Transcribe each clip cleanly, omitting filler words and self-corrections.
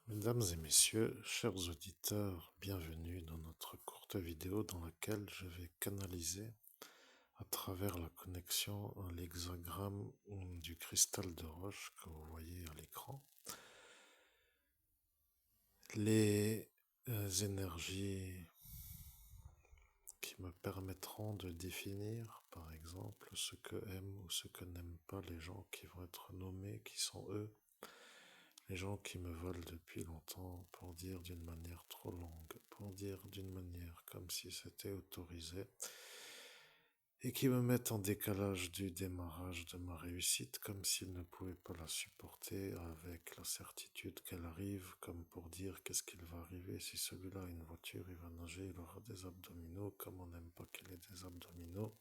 Mesdames et messieurs, chers auditeurs, bienvenue dans notre courte vidéo dans laquelle je vais canaliser à travers la connexion l'hexagramme du cristal de roche que vous voyez à l'écran. Les énergies qui me permettront de définir, par exemple, ce que aiment ou ce que n'aiment pas les gens qui vont être nommés, qui sont eux. Les gens qui me veulent depuis longtemps pour dire d'une manière trop longue, pour dire d'une manière comme si c'était autorisé, et qui me mettent en décalage du démarrage de ma réussite, comme s'ils ne pouvaient pas la supporter avec la certitude qu'elle arrive, comme pour dire qu'est-ce qu'il va arriver si celui-là a une voiture, il va nager, il aura des abdominaux, comme on n'aime pas qu'il ait des abdominaux,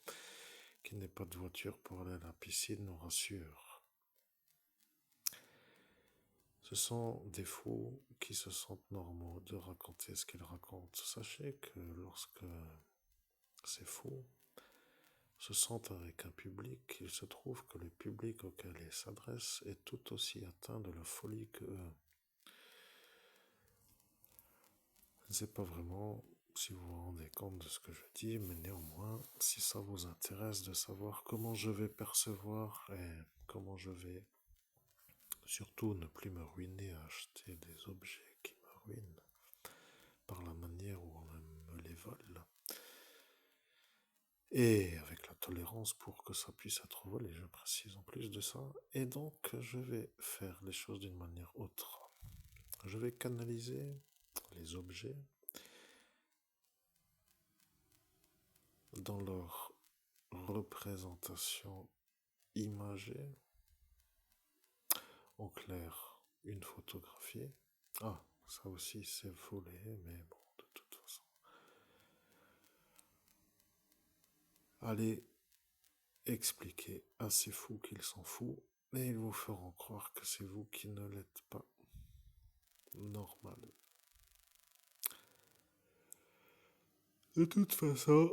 qu'il n'ait pas de voiture pour aller à la piscine, nous rassure. Ce sont des fous qui se sentent normaux de raconter ce qu'ils racontent. Sachez que lorsque ces fous se sentent avec un public, il se trouve que le public auquel ils s'adressent est tout aussi atteint de la folie qu'eux. Je ne sais pas vraiment si vous vous rendez compte de ce que je dis, mais néanmoins, si ça vous intéresse de savoir comment je vais percevoir et comment je vais surtout ne plus me ruiner à acheter des objets qui me ruinent, par la manière où on me les vole, et avec la tolérance pour que ça puisse être volé, je précise en plus de ça. Et donc, je vais faire les choses d'une manière autre. Je vais canaliser les objets dans leur représentation imagée, en clair, une photographie. Ah, ça aussi c'est volé, mais bon, de toute façon. Allez expliquer à ces fous qu'ils sont fous, et ils vous feront croire que c'est vous qui ne l'êtes pas. Normal. De toute façon,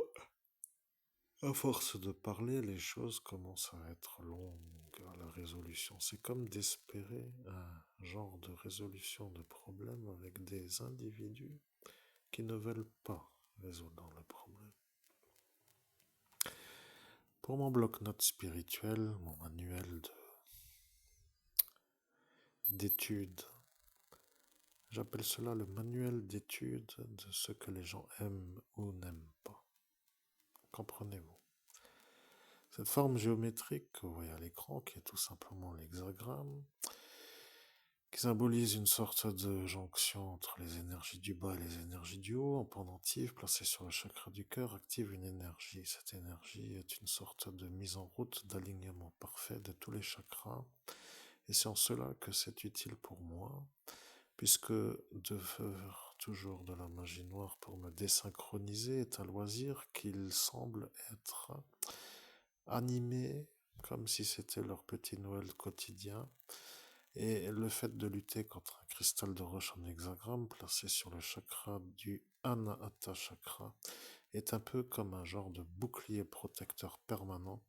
à force de parler, les choses commencent à être longues à la résolution. C'est comme d'espérer un genre de résolution de problème avec des individus qui ne veulent pas résoudre le problème. Pour mon bloc-notes spirituel, mon manuel d'études, j'appelle cela le manuel d'études de ce que les gens aiment ou n'aiment pas. Comprenez-vous? Cette forme géométrique que vous voyez à l'écran, qui est tout simplement l'hexagramme, qui symbolise une sorte de jonction entre les énergies du bas et les énergies du haut, en pendentif, placée sur le chakra du cœur, active une énergie. Cette énergie est une sorte de mise en route, d'alignement parfait de tous les chakras, et c'est en cela que c'est utile pour moi, puisque de faire toujours de la magie noire pour me désynchroniser est un loisir qu'ils semblent être animés comme si c'était leur petit Noël quotidien. Et le fait de lutter contre un cristal de roche en hexagramme placé sur le chakra du Anahata chakra est un peu comme un genre de bouclier protecteur permanent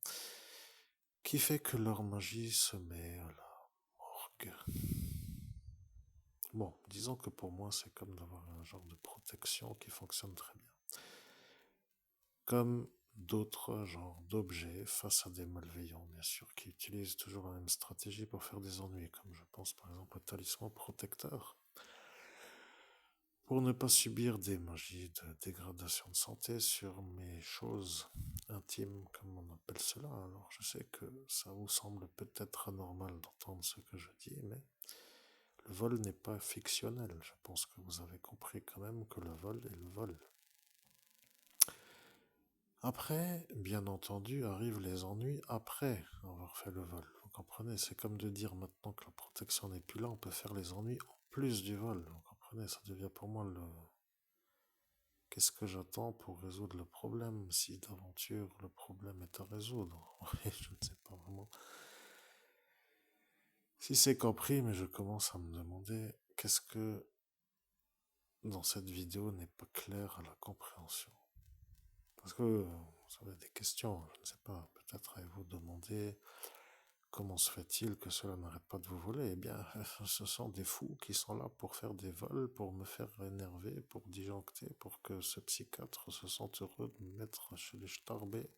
qui fait que leur magie se met à la morgue. Bon, disons que pour moi c'est comme d'avoir un genre de protection qui fonctionne très bien. Comme d'autres genres d'objets face à des malveillants, bien sûr, qui utilisent toujours la même stratégie pour faire des ennuis, comme je pense par exemple au talisman protecteur, pour ne pas subir des magies de dégradation de santé sur mes choses intimes, comme on appelle cela. Alors je sais que ça vous semble peut-être anormal d'entendre ce que je dis, mais le vol n'est pas fictionnel. Je pense que vous avez compris quand même que le vol est le vol. Après, bien entendu, arrivent les ennuis après avoir fait le vol. Vous comprenez? C'est comme de dire maintenant que la protection n'est plus là, on peut faire les ennuis en plus du vol. Vous comprenez? Ça devient pour moi le... Qu'est-ce que j'attends pour résoudre le problème si d'aventure le problème est à résoudre? Je ne sais pas vraiment si c'est compris, mais je commence à me demander qu'est-ce que dans cette vidéo n'est pas clair à la compréhension. Parce que vous avez des questions, je ne sais pas, peut-être allez-vous demander comment se fait-il que cela n'arrête pas de vous voler? Eh bien, ce sont des fous qui sont là pour faire des vols, pour me faire énerver, pour disjoncter, pour que ce psychiatre se sente heureux de me mettre chez les starbés,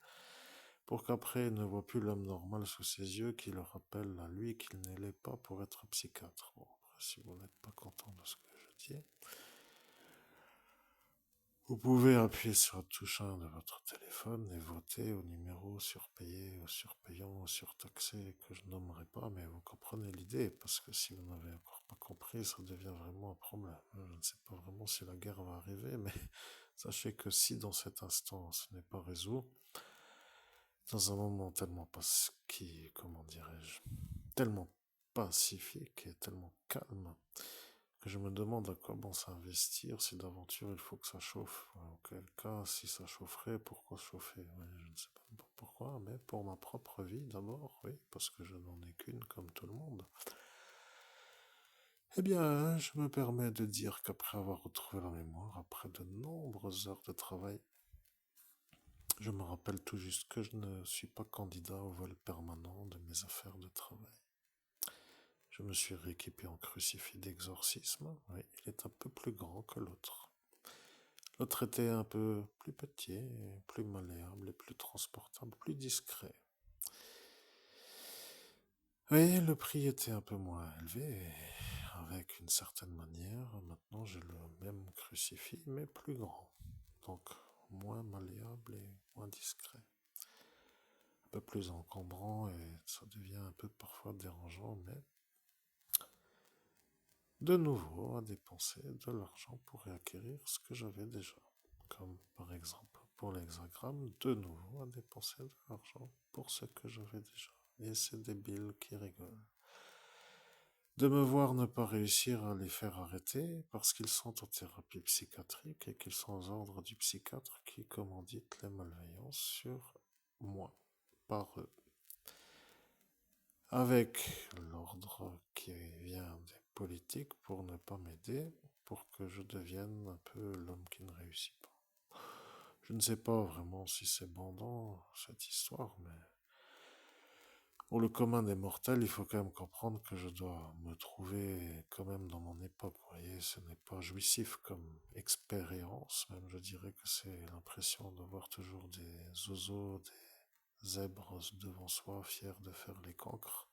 pour qu'après il ne voit plus l'homme normal sous ses yeux, qui le rappelle à lui qu'il ne l'est pas pour être psychiatre. Bon, après, si vous n'êtes pas content de ce que je dis, vous pouvez appuyer sur la touche 1 de votre téléphone et voter au numéro surpayé ou surpayant ou surtaxé que je nommerai pas, mais vous comprenez l'idée, parce que si vous n'avez encore pas compris, ça devient vraiment un problème. Je ne sais pas vraiment si la guerre va arriver, mais sachez que si dans cet instant ce n'est pas résolu, dans un moment tellement comment dirais-je, tellement pacifique et tellement calme, que je me demande à quoi bon s'investir si d'aventure il faut que ça chauffe. En quel cas, si ça chaufferait, pourquoi chauffer? Ouais, je ne sais pas pourquoi, mais pour ma propre vie d'abord, oui, parce que je n'en ai qu'une comme tout le monde. Eh bien, je me permets de dire qu'après avoir retrouvé la mémoire, après de nombreuses heures de travail, je me rappelle tout juste que je ne suis pas candidat au vol permanent de mes affaires de travail. Je me suis rééquipé en crucifix d'exorcisme. Oui, il est un peu plus grand que l'autre. L'autre était un peu plus petit, plus malléable et plus transportable, plus discret. Oui, le prix était un peu moins élevé, et avec une certaine manière, maintenant j'ai le même crucifix, mais plus grand. Donc moins malléable et moins discret. Un peu plus encombrant et ça devient un peu parfois dérangeant, mais de nouveau à dépenser de l'argent pour réacquérir ce que j'avais déjà. Comme par exemple pour l'hexagramme, de nouveau à dépenser de l'argent pour ce que j'avais déjà. Et c'est débile qui rigolent. De me voir ne pas réussir à les faire arrêter parce qu'ils sont en thérapie psychiatrique et qu'ils sont aux ordres du psychiatre qui commandite les malveillances sur moi, par eux. Avec l'ordre qui vient des politiques pour ne pas m'aider, pour que je devienne un peu l'homme qui ne réussit pas. Je ne sais pas vraiment si c'est bandant, cette histoire, mais pour le commun des mortels, il faut quand même comprendre que je dois me trouver quand même dans mon époque. Vous voyez, ce n'est pas jouissif comme expérience, même je dirais que c'est l'impression de voir toujours des oiseaux, des zèbres devant soi, fiers de faire les cancres.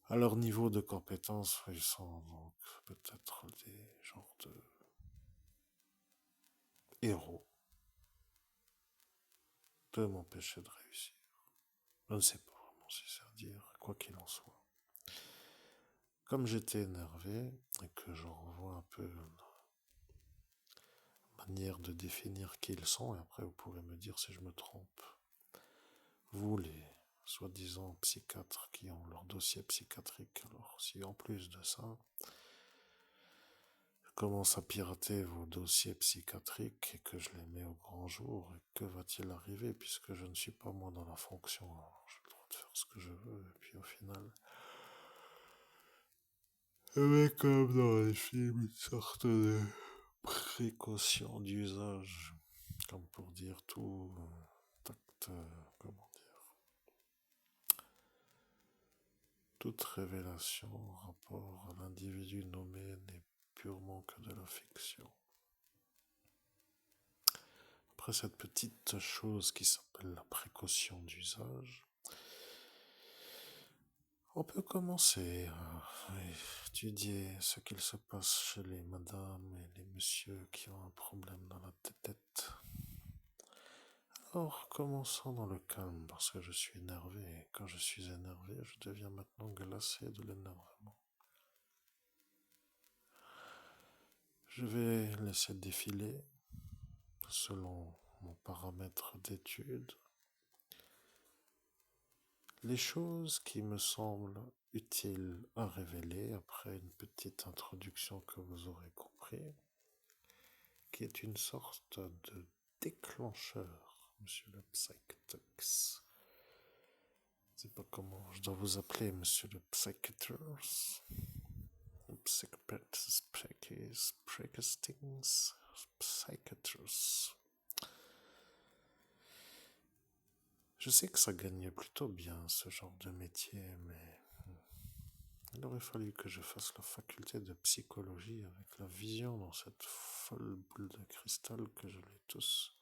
À leur niveau de compétence, ils sont donc peut-être des genres de héros de m'empêcher de réussir. Je ne sais pas vraiment si c'est à dire, quoi qu'il en soit. Comme j'étais énervé et que je revois un peu la manière de définir qui ils sont, et après vous pourrez me dire si je me trompe. Vous, les soi-disant psychiatres qui ont leur dossier psychiatrique, alors si en plus de ça, je commence à pirater vos dossiers psychiatriques et que je les mets au grand jour, et que va-t-il arriver puisque je ne suis pas moi dans la fonction, alors j'ai le droit de faire ce que je veux, et puis au final, avec comme dans les films une sorte de précaution d'usage, comme pour dire tout acte, comment dire, toute révélation en rapport à l'individu nommé n'est purement que de la fiction. Après cette petite chose qui s'appelle la précaution d'usage, on peut commencer à étudier ce qu'il se passe chez les madames et les messieurs qui ont un problème dans la tête. Alors, commençons dans le calme, parce que je suis énervé, et quand je suis énervé, je deviens maintenant glacé de l'énervement. Je vais laisser défiler, selon mon paramètre d'étude, les choses qui me semblent utiles à révéler après une petite introduction que vous aurez compris, qui est une sorte de déclencheur, monsieur le Psychetox. Je ne sais pas comment je dois vous appeler, monsieur le Psychiatrus. Psychiatrus. Je sais que ça gagne plutôt bien ce genre de métier, mais il aurait fallu que je fasse la faculté de psychologie avec la vision dans cette folle boule de cristal que je l'ai tous.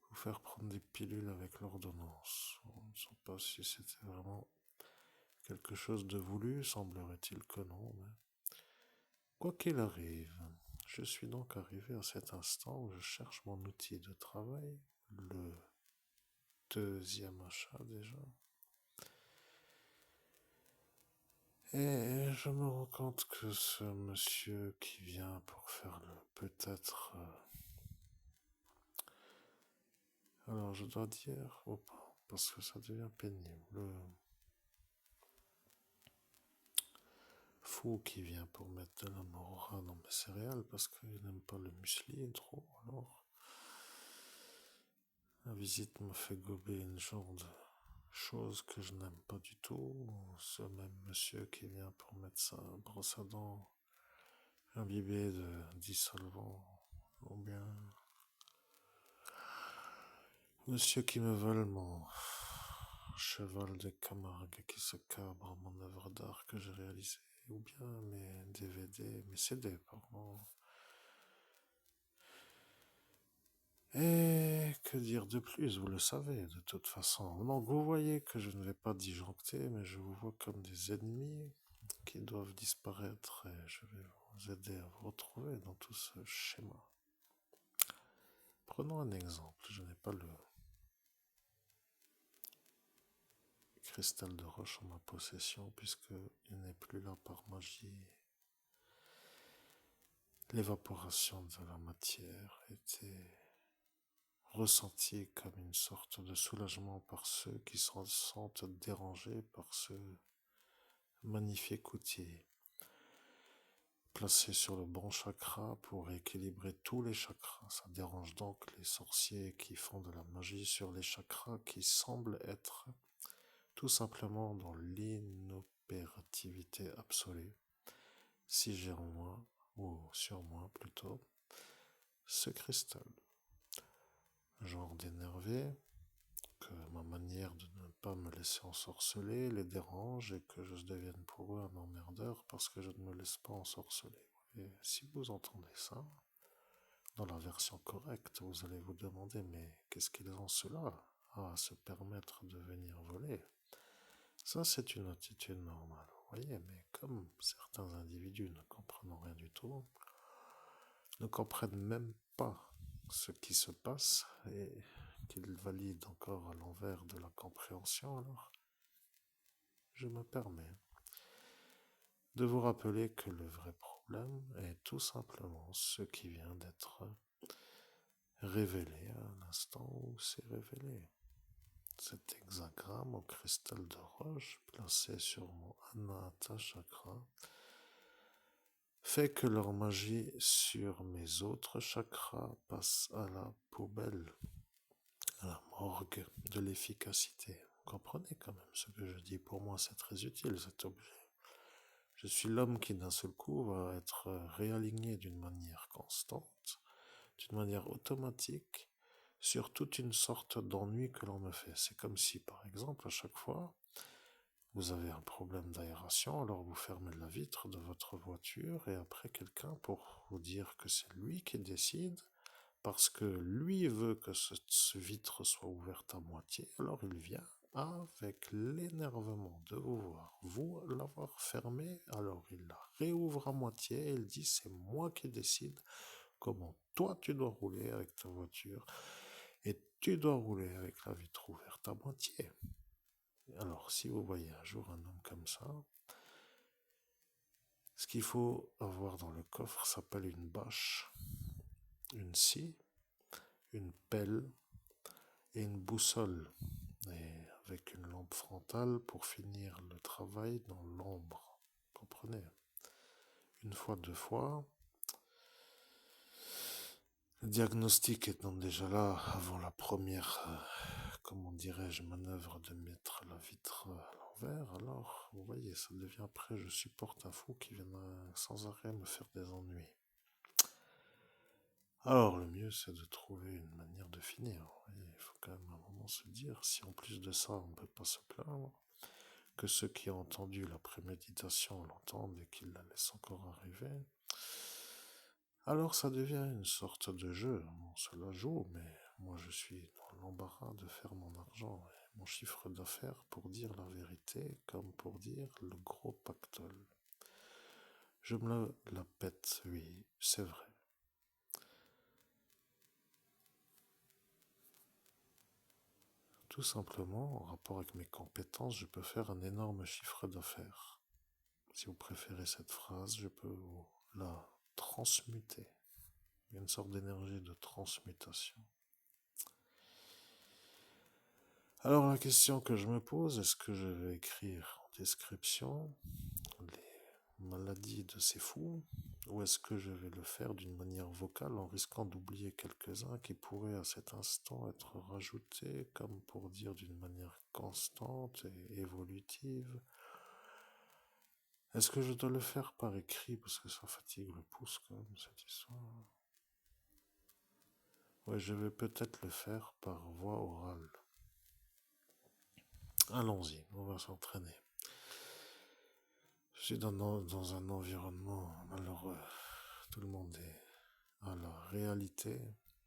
Vous faire prendre des pilules avec l'ordonnance. On ne sait pas si c'était vraiment quelque chose de voulu, semblerait-il que non, mais quoi qu'il arrive, je suis donc arrivé à cet instant où je cherche mon outil de travail, le deuxième achat déjà. Et je me rends compte que ce monsieur qui vient pour faire le peut-être... alors je dois dire, ou pas, parce que ça devient pénible, le fou qui vient pour mettre de la morora dans mes céréales parce qu'il n'aime pas le muesli trop, alors... La visite me fait gober une genre de chose que je n'aime pas du tout. Ce même monsieur qui vient pour mettre sa brosse à dents imbibée de dissolvant, ou bien monsieur qui me vole mon cheval de Camargue qui se cabre à mon œuvre d'art que j'ai réalisée, ou bien mes DVD, mes CD, pardon. Et que dire de plus, vous le savez de toute façon. Donc vous voyez que je ne vais pas disjoncter, mais je vous vois comme des ennemis qui doivent disparaître et je vais vous aider à vous retrouver dans tout ce schéma. Prenons un exemple, je n'ai pas le cristal de roche en ma possession puisqu'il n'est plus là par magie. L'évaporation de la matière était ressentie comme une sorte de soulagement par ceux qui se sentent dérangés par ce magnifique outil placé sur le bon chakra pour équilibrer tous les chakras. Ça dérange donc les sorciers qui font de la magie sur les chakras qui semblent être tout simplement dans l'inopérativité absolue. Si j'ai en moi, ou sur moi plutôt, ce cristal. Genre d'énervé, que ma manière de ne pas me laisser ensorceler les dérange et que je devienne pour eux un emmerdeur parce que je ne me laisse pas ensorceler. Et si vous entendez ça, dans la version correcte, vous allez vous demander mais qu'est-ce qu'ils ont cela à se permettre de venir voler? Ça c'est une attitude normale, vous voyez, mais comme certains individus ne comprennent rien du tout, ne comprennent même pas ce qui se passe et qu'ils valident encore à l'envers de la compréhension, alors je me permets de vous rappeler que le vrai problème est tout simplement ce qui vient d'être révélé à l'instant où c'est révélé. Cet hexagramme au cristal de roche placé sur mon Anahata chakra fait que leur magie sur mes autres chakras passe à la poubelle, à la morgue de l'efficacité. Vous comprenez quand même ce que je dis, pour moi c'est très utile cet objet. Je suis l'homme qui d'un seul coup va être réaligné d'une manière constante, d'une manière automatique, sur toute une sorte d'ennui que l'on me fait. C'est comme si, par exemple, à chaque fois, vous avez un problème d'aération, alors vous fermez la vitre de votre voiture et après quelqu'un pour vous dire que c'est lui qui décide, parce que lui veut que ce vitre soit ouverte à moitié, alors il vient avec l'énervement de vous voir, vous l'avoir fermé, alors il la réouvre à moitié et il dit c'est moi qui décide comment toi tu dois rouler avec ta voiture et tu dois rouler avec la vitre ouverte à moitié. Alors si vous voyez un jour un homme comme ça, ce qu'il faut avoir dans le coffre s'appelle une bâche, une scie, une pelle et une boussole, et avec une lampe frontale pour finir le travail dans l'ombre. Comprenez? Une fois, deux fois. Le diagnostic étant déjà là avant la première, comment dirais-je, manœuvre de mettre la vitre à l'envers, alors vous voyez, ça devient après, je supporte un fou qui vient sans arrêt me faire des ennuis. Alors, le mieux, c'est de trouver une manière de finir. Il faut quand même à un moment se dire, si en plus de ça, on ne peut pas se plaindre, que ceux qui ont entendu la préméditation l'entendent et qu'ils la laissent encore arriver, alors ça devient une sorte de jeu. On se la joue, mais moi je suis dans l'embarras de faire mon argent et mon chiffre d'affaires pour dire la vérité, comme pour dire le gros pactole. Je me la pète, oui, c'est vrai. Tout simplement, en rapport avec mes compétences, je peux faire un énorme chiffre d'affaires. Si vous préférez cette phrase, je peux vous la transmuter. Il y a une sorte d'énergie de transmutation. Alors la question que je me pose, est-ce que je vais écrire en description les maladies de ces fous, ou est-ce que je vais le faire d'une manière vocale en risquant d'oublier quelques-uns qui pourraient à cet instant être rajoutés, comme pour dire d'une manière constante et évolutive? Est-ce que je dois le faire par écrit parce que ça fatigue le pouce quand même cette histoire? Ouais, je vais peut-être le faire par voix orale. Allons-y, on va s'entraîner. Je suis dans un environnement malheureux. Tout le monde est à la réalité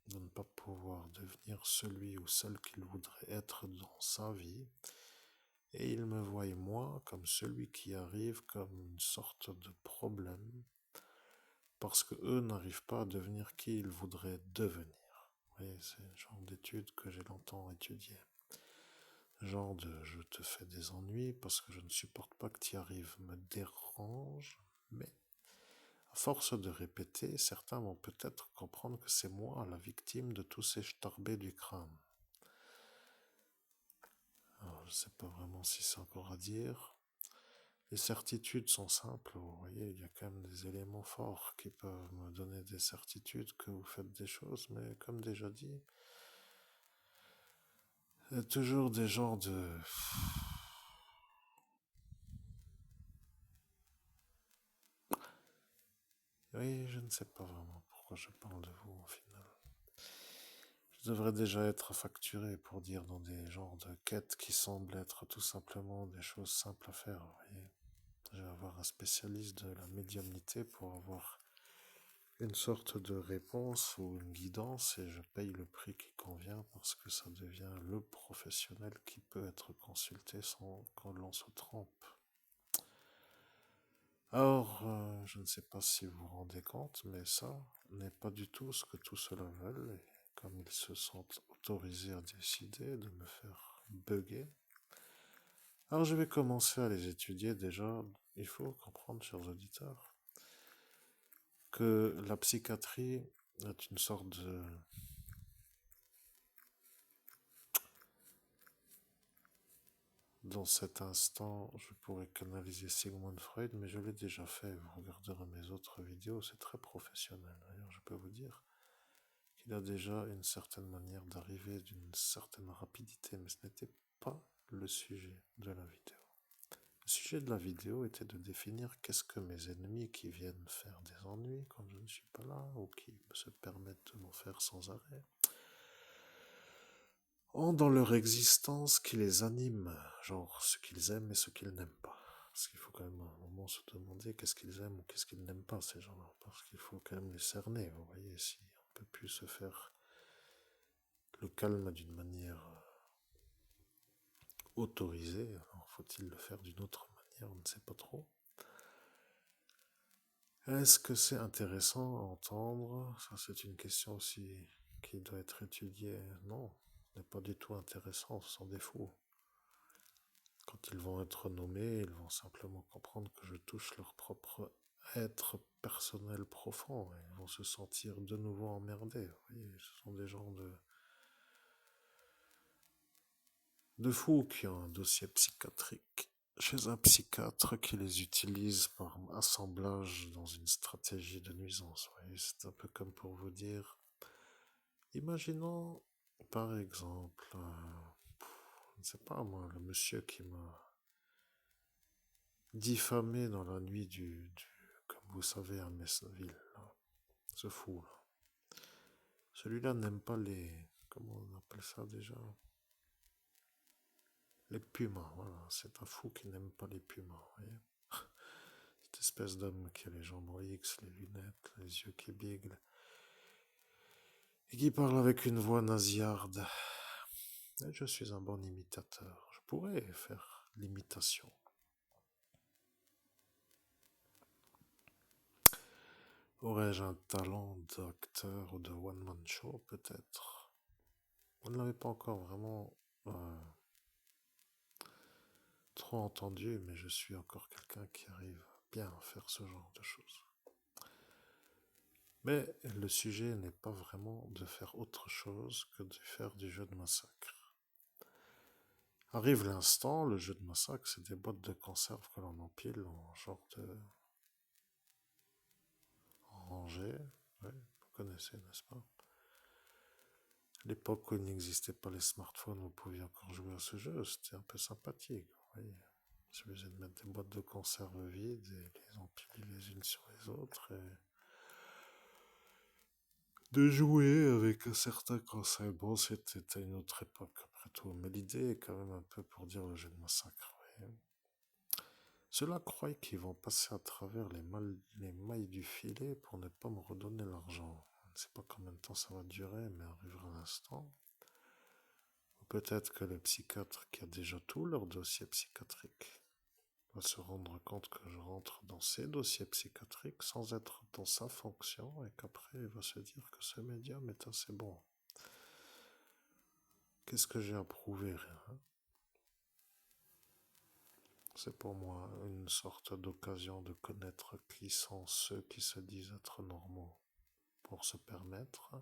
de ne pas pouvoir devenir celui ou celle qu'il voudrait être dans sa vie. Et ils me voient, moi, comme celui qui arrive comme une sorte de problème parce que eux n'arrivent pas à devenir qui ils voudraient devenir. Vous voyez, c'est le genre d'étude que j'ai longtemps étudié. Genre de je te fais des ennuis parce que je ne supporte pas que tu y arrives me dérange, mais à force de répéter, certains vont peut-être comprendre que c'est moi la victime de tous ces starbés du crâne. Alors, je ne sais pas vraiment si c'est encore à dire. Les certitudes sont simples, vous voyez, il y a quand même des éléments forts qui peuvent me donner des certitudes que vous faites des choses, mais comme déjà dit, il y a toujours des genres de... Oui, je ne sais pas vraiment pourquoi je parle de vous au final. Je devrais déjà être facturé pour dire dans des genres de quêtes qui semblent être tout simplement des choses simples à faire, vous voyez. Je vais avoir un spécialiste de la médiumnité pour avoir une sorte de réponse ou une guidance et je paye le prix qui convient parce que ça devient le professionnel qui peut être consulté sans qu'on l'on se trompe. Alors, je ne sais pas si vous vous rendez compte, mais ça n'est pas du tout ce que tout cela veulent. Et comme ils se sentent autorisés à décider de me faire bugger, alors je vais commencer à les étudier déjà. Il faut comprendre, chers auditeurs, que la psychiatrie est une sorte de... Dans cet instant, je pourrais canaliser Sigmund Freud, mais je l'ai déjà fait. Vous regarderez mes autres vidéos, c'est très professionnel. D'ailleurs, je peux vous dire qu'il a déjà une certaine manière d'arriver d'une certaine rapidité, mais ce n'était pas le sujet de la vidéo. Le sujet de la vidéo était de définir qu'est-ce que mes ennemis qui viennent faire des ennuis quand je ne suis pas là, ou qui se permettent de m'en faire sans arrêt, ont dans leur existence qui les anime, genre ce qu'ils aiment et ce qu'ils n'aiment pas. Parce qu'il faut quand même à un moment se demander qu'est-ce qu'ils aiment ou qu'est-ce qu'ils n'aiment pas, ces gens-là. Parce qu'il faut quand même les cerner, vous voyez, si on peut plus se faire le calme d'une manière autorisée, alors faut-il le faire d'une autre manière, on ne sait pas trop. Est-ce que c'est intéressant à entendre? Ça, c'est une question aussi qui doit être étudiée. Non, ce n'est pas du tout intéressant, ce sont des fous. Quand ils vont être nommés, ils vont simplement comprendre que je touche leur propre être personnel profond et ils vont se sentir de nouveau emmerdés. Vous voyez, ce sont des gens de fous qui ont un dossier psychiatrique chez un psychiatre qui les utilise par assemblage dans une stratégie de nuisance. Vous voyez, c'est un peu comme pour vous dire, imaginons par exemple, je ne sais pas moi, le monsieur qui m'a diffamé dans la nuit comme vous savez, à Messeville, là, ce fou, là. Celui-là n'aime pas les... Comment on appelle ça déjà? Les pumas, voilà. C'est un fou qui n'aime pas les pumas, vous voyez. Cette espèce d'homme qui a les jambes en X, les lunettes, les yeux qui biglent, et qui parle avec une voix nasillarde. Et je suis un bon imitateur. Je pourrais faire l'imitation. Aurais-je un talent d'acteur ou de one-man show, peut-être? On ne l'avait pas encore vraiment trop entendu, mais je suis encore quelqu'un qui arrive bien à faire ce genre de choses. Mais le sujet n'est pas vraiment de faire autre chose que de faire du jeu de massacre. Arrive l'instant, le jeu de massacre, c'est des boîtes de conserve que l'on empile en genre de rangée. Ouais, vous connaissez, n'est-ce pas? L'époque où il n'existait pas les smartphones, vous pouviez encore jouer à ce jeu, c'était un peu sympathique. Vous voyez. Il suffisait de mettre des boîtes de conserve vides et les empiler les unes sur les autres et de jouer avec un certain concept. Bon, c'était une autre époque après tout, mais l'idée est quand même un peu pour dire le jeu de massacre. Vous voyez. Ceux-là croient qu'ils vont passer à travers les mailles du filet pour ne pas me redonner l'argent. Je ne sais pas combien de temps ça va durer, mais arrivera l'instant. Ou peut-être que le psychiatre qui a déjà tout leur dossier psychiatrique va se rendre compte que je rentre dans ses dossiers psychiatriques sans être dans sa fonction et qu'après il va se dire que ce médium est assez bon. Qu'est-ce que j'ai à prouver? Rien. C'est pour moi une sorte d'occasion de connaître qui sont ceux qui se disent être normaux pour se permettre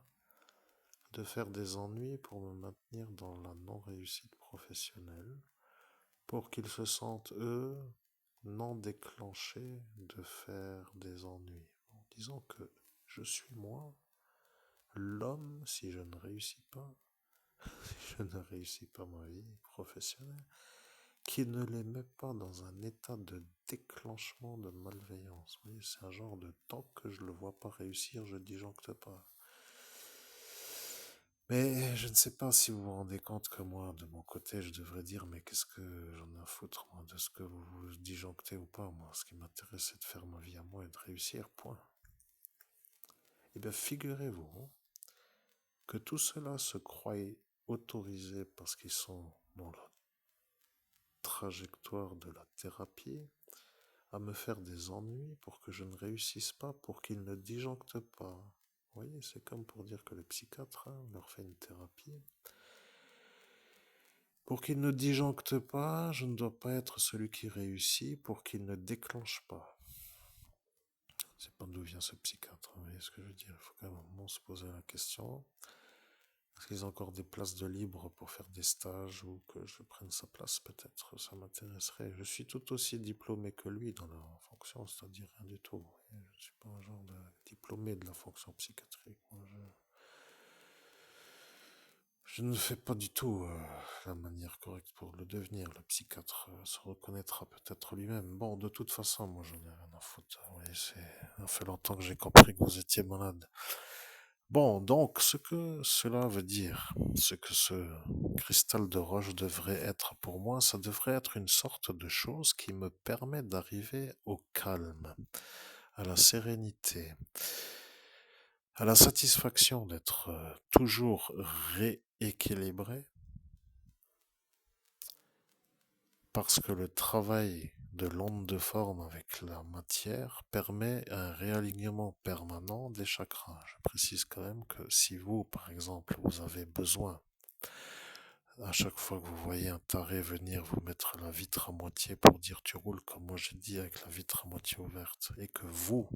de faire des ennuis pour me maintenir dans la non-réussite professionnelle, pour qu'ils se sentent, eux, non déclenchés de faire des ennuis. En disant que je suis moi, l'homme, si je ne réussis pas, si je ne réussis pas ma vie professionnelle, qui ne les met pas dans un état de déclenchement de malveillance. Vous voyez, c'est un genre de tant que je ne le vois pas réussir, je disjoncte pas. Mais je ne sais pas si vous vous rendez compte que moi, de mon côté, je devrais dire, mais qu'est-ce que j'en ai à foutre, moi, de ce que vous vous disjonctez ou pas, moi. Ce qui m'intéresse, c'est de faire ma vie à moi et de réussir, point. Eh bien, figurez-vous que tout cela se croient autorisés parce qu'ils sont dans la trajectoire de la thérapie à me faire des ennuis pour que je ne réussisse pas, pour qu'ils ne disjonctent pas. Vous voyez, c'est comme pour dire que le psychiatre leur fait une thérapie. Pour qu'ils ne disjonctent pas, je ne dois pas être celui qui réussit pour qu'ils ne déclenchent pas. Je ne sais pas d'où vient ce psychiatre, vous voyez ce que je veux dire? Il faut quand même un moment se poser la question. Est-ce qu'ils ont encore des places de libre pour faire des stages ou que je prenne sa place peut-être? Ça m'intéresserait. Je suis tout aussi diplômé que lui dans la fonction, c'est-à-dire rien du tout. Je ne suis pas un genre de diplômé de la fonction psychiatrique. Moi, je ne fais pas du tout la manière correcte pour le devenir. Le psychiatre se reconnaîtra peut-être lui-même. Bon, de toute façon, moi, je n'ai rien à foutre. Oui, ça fait longtemps que j'ai compris que vous étiez malade. Bon, donc, ce que cela veut dire, ce que ce cristal de roche devrait être pour moi, ça devrait être une sorte de chose qui me permet d'arriver au calme, à la sérénité, à la satisfaction d'être toujours rééquilibré, parce que le travail de l'onde de forme avec la matière permet un réalignement permanent des chakras. Je précise quand même que si vous, par exemple, vous avez besoin, à chaque fois que vous voyez un taré venir vous mettre la vitre à moitié pour dire tu roules comme moi j'ai dit avec la vitre à moitié ouverte, et que vous,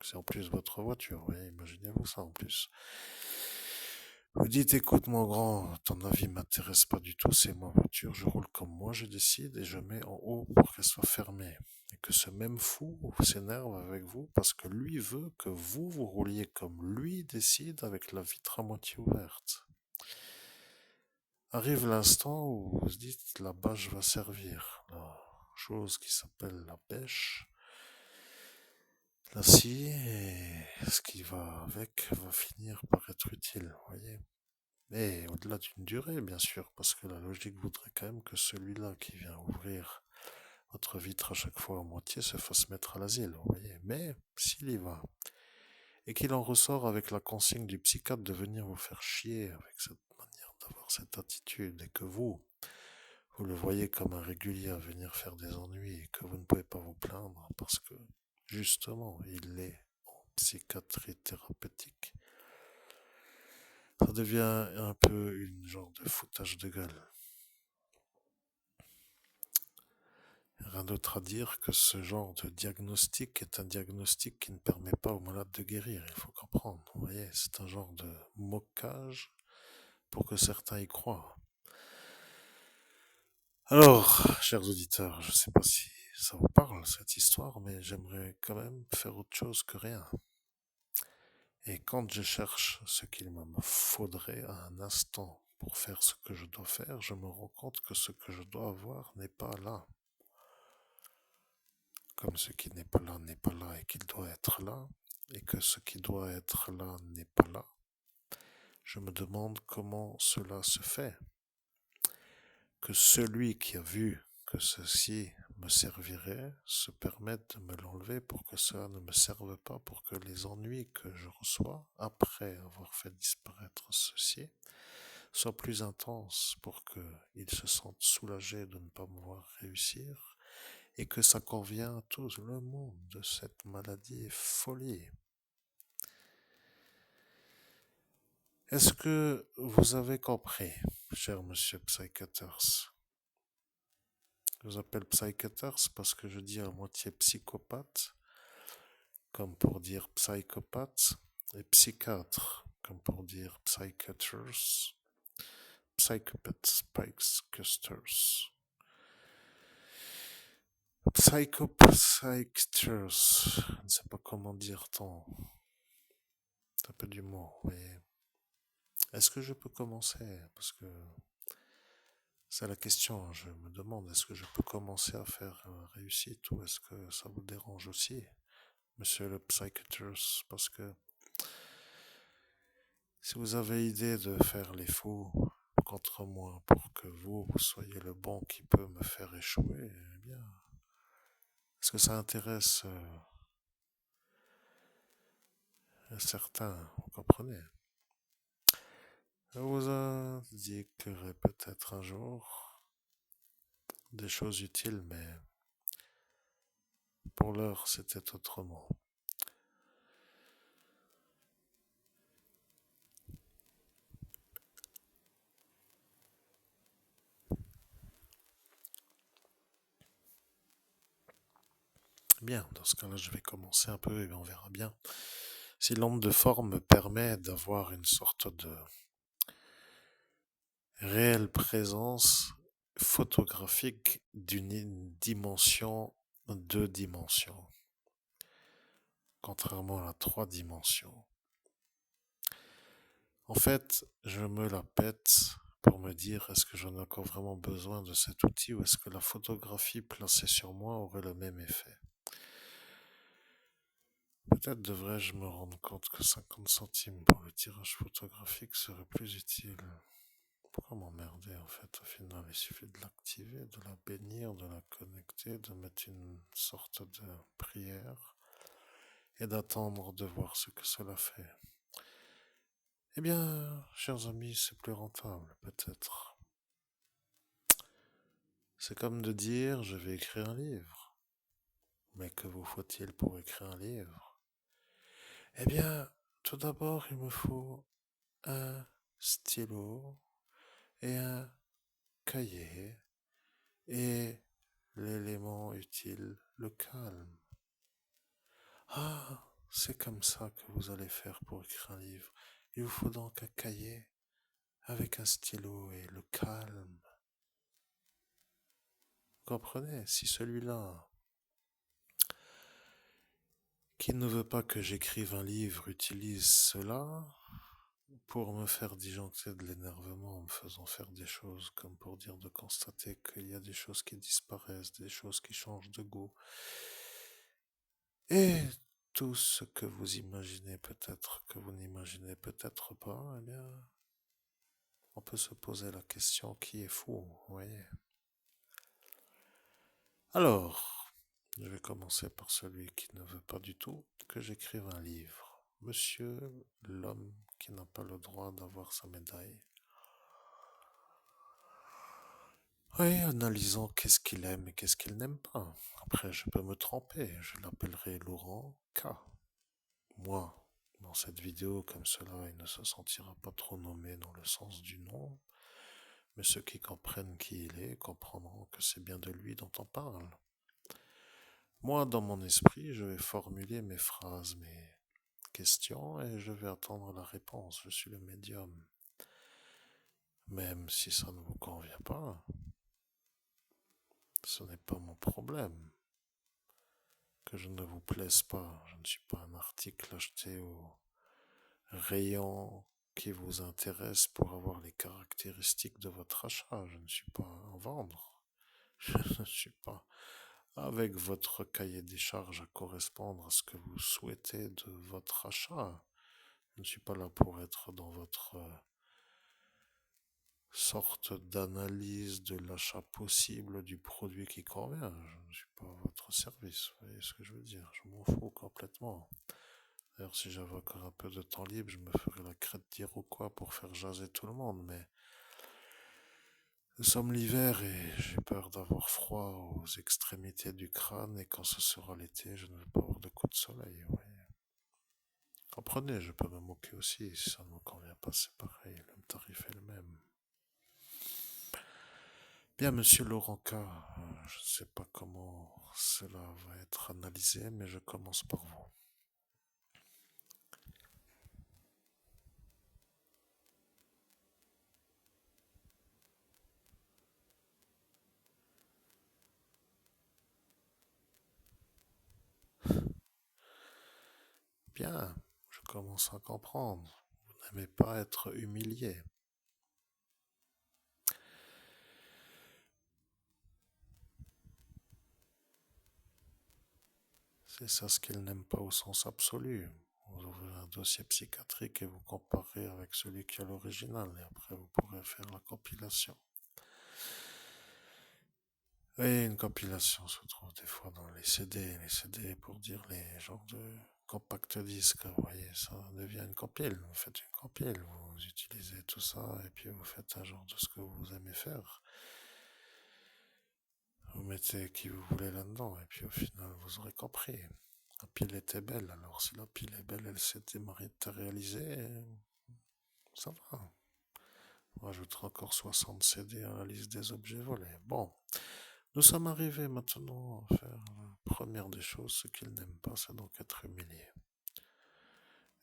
c'est en plus votre voiture, vous voyez, imaginez-vous ça en plus. Vous dites, écoute mon grand, ton avis m'intéresse pas du tout, c'est ma voiture, je roule comme moi je décide et je mets en haut pour qu'elle soit fermée. Et que ce même fou s'énerve avec vous parce que lui veut que vous rouliez comme lui décide avec la vitre à moitié ouverte. Arrive l'instant où vous vous dites, la bâche va servir. La chose qui s'appelle la pêche, la scie, et ce qui va avec va finir par être utile, vous voyez. Et au-delà d'une durée, bien sûr, parce que la logique voudrait quand même que celui-là qui vient ouvrir votre vitre à chaque fois à moitié se fasse mettre à l'asile, vous voyez. Mais s'il y va, et qu'il en ressort avec la consigne du psychiatre de venir vous faire chier avec cette manière d'avoir cette attitude, et que vous le voyez comme un régulier à venir faire des ennuis, et que vous ne pouvez pas vous plaindre, parce que, justement, il est en psychiatrie thérapeutique, ça devient un peu une genre de foutage de gueule. Rien d'autre à dire que ce genre de diagnostic est un diagnostic qui ne permet pas au malade de guérir, il faut comprendre. Vous voyez, c'est un genre de moquage pour que certains y croient. Alors, chers auditeurs, je ne sais pas si ça vous parle cette histoire, mais j'aimerais quand même faire autre chose que rien. Et quand je cherche ce qu'il me faudrait à un instant pour faire ce que je dois faire, je me rends compte que ce que je dois avoir n'est pas là. Comme ce qui n'est pas là et qu'il doit être là, et que ce qui doit être là n'est pas là. Je me demande comment cela se fait. Que celui qui a vu que ceci me servirait se permette de me l'enlever pour que cela ne me serve pas, pour que les ennuis que je reçois après avoir fait disparaître ceci soient plus intenses, pour qu'ils se sentent soulagés de ne pas me voir réussir, et que ça convient à tout le monde de cette maladie folie. Est-ce que vous avez compris, cher monsieur Psychiaters? Je vous appelle Psychiaters parce que je dis à moitié psychopathe, comme pour dire psychopathe, et psychiatre, comme pour dire psychiaters, psychopaths, psychisters. Psychisters, je ne sais pas comment dire tant. C'est un peu d'humour, vous voyez. Est-ce que je peux commencer? Parce que c'est la question, je me demande, est-ce que je peux commencer à faire réussite ou est-ce que ça vous dérange aussi, monsieur le psychiatrist? Parce que si vous avez idée de faire les fous contre moi pour que vous soyez le bon qui peut me faire échouer, eh bien, est-ce que ça intéresse certains, vous comprenez? Je vous indiquerai peut-être un jour des choses utiles, mais pour l'heure, c'était autrement. Bien, dans ce cas-là, je vais commencer un peu et on verra bien si l'onde de forme me permet d'avoir une sorte de réelle présence photographique d'une dimension, deux dimensions, contrairement à la trois dimensions. En fait, je me la pète pour me dire est-ce que j'en ai encore vraiment besoin de cet outil ou est-ce que la photographie placée sur moi aurait le même effet. Peut-être devrais-je me rendre compte que 50 centimes pour le tirage photographique serait plus utile. Pourquoi m'emmerder en fait? Au final, il suffit de l'activer, de la bénir, de la connecter, de mettre une sorte de prière et d'attendre de voir ce que cela fait. Eh bien, chers amis, c'est plus rentable, peut-être. C'est comme de dire, je vais écrire un livre. Mais que vous faut-il pour écrire un livre? Eh bien, tout d'abord, il me faut un stylo et un cahier et l'élément utile, le calme. Ah, c'est comme ça que vous allez faire pour écrire un livre. Il vous faut donc un cahier avec un stylo et le calme. Vous comprenez? Si celui-là, qui ne veut pas que j'écrive un livre, utilise cela pour me faire disjoncter de l'énervement en me faisant faire des choses comme pour dire de constater qu'il y a des choses qui disparaissent, des choses qui changent de goût. Et tout ce que vous imaginez peut-être, que vous n'imaginez peut-être pas, eh bien, on peut se poser la question qui est fou, vous voyez. Alors, je vais commencer par celui qui ne veut pas du tout que j'écrive un livre. Monsieur l'homme qui n'a pas le droit d'avoir sa médaille. Oui, analysons qu'est-ce qu'il aime et qu'est-ce qu'il n'aime pas. Après, je peux me tromper, je l'appellerai Laurent K. Moi, dans cette vidéo, comme cela, il ne se sentira pas trop nommé dans le sens du nom, mais ceux qui comprennent qui il est comprendront que c'est bien de lui dont on parle. Moi, dans mon esprit, je vais formuler mes phrases, mes questions, et je vais attendre la réponse. Je suis le médium. Même si ça ne vous convient pas, ce n'est pas mon problème. Que je ne vous plaise pas, je ne suis pas un article acheté au rayon qui vous intéresse pour avoir les caractéristiques de votre achat. Je ne suis pas à vendre. Je ne suis pas avec votre cahier des charges à correspondre à ce que vous souhaitez de votre achat. Je ne suis pas là pour être dans votre sorte d'analyse de l'achat possible du produit qui convient. Je ne suis pas à votre service. Vous voyez ce que je veux dire? Je m'en fous complètement. D'ailleurs, si j'avais encore un peu de temps libre, je me ferais la crête d'Iroquois pour faire jaser tout le monde, mais nous sommes l'hiver et j'ai peur d'avoir froid aux extrémités du crâne, et quand ce sera l'été, je ne veux pas avoir de coups de soleil, vous voyez. Comprenez, je peux me moquer aussi, si ça ne me convient pas, c'est pareil, le tarif est le même. Bien, monsieur Laurent K, je ne sais pas comment cela va être analysé, mais je commence par vous. Bien, je commence à comprendre. Vous n'aimez pas être humilié. C'est ça ce qu'il n'aime pas au sens absolu. Vous ouvrez un dossier psychiatrique et vous comparez avec celui qui est l'original, et après vous pourrez faire la compilation. Et une compilation se trouve des fois dans les CD pour dire les genres de compact disques, vous voyez, ça devient une compile. Vous faites une compile, vous utilisez tout ça et puis vous faites un genre de ce que vous aimez faire. Vous mettez qui vous voulez là-dedans, et puis au final vous aurez compris. La pile était belle, alors si la pile est belle, elle s'est matérialisée, ça va. On rajoutera encore 60 CD à la liste des objets volés. Bon, nous sommes arrivés maintenant à faire la première des choses. Ce qu'il n'aime pas, c'est donc être humilié.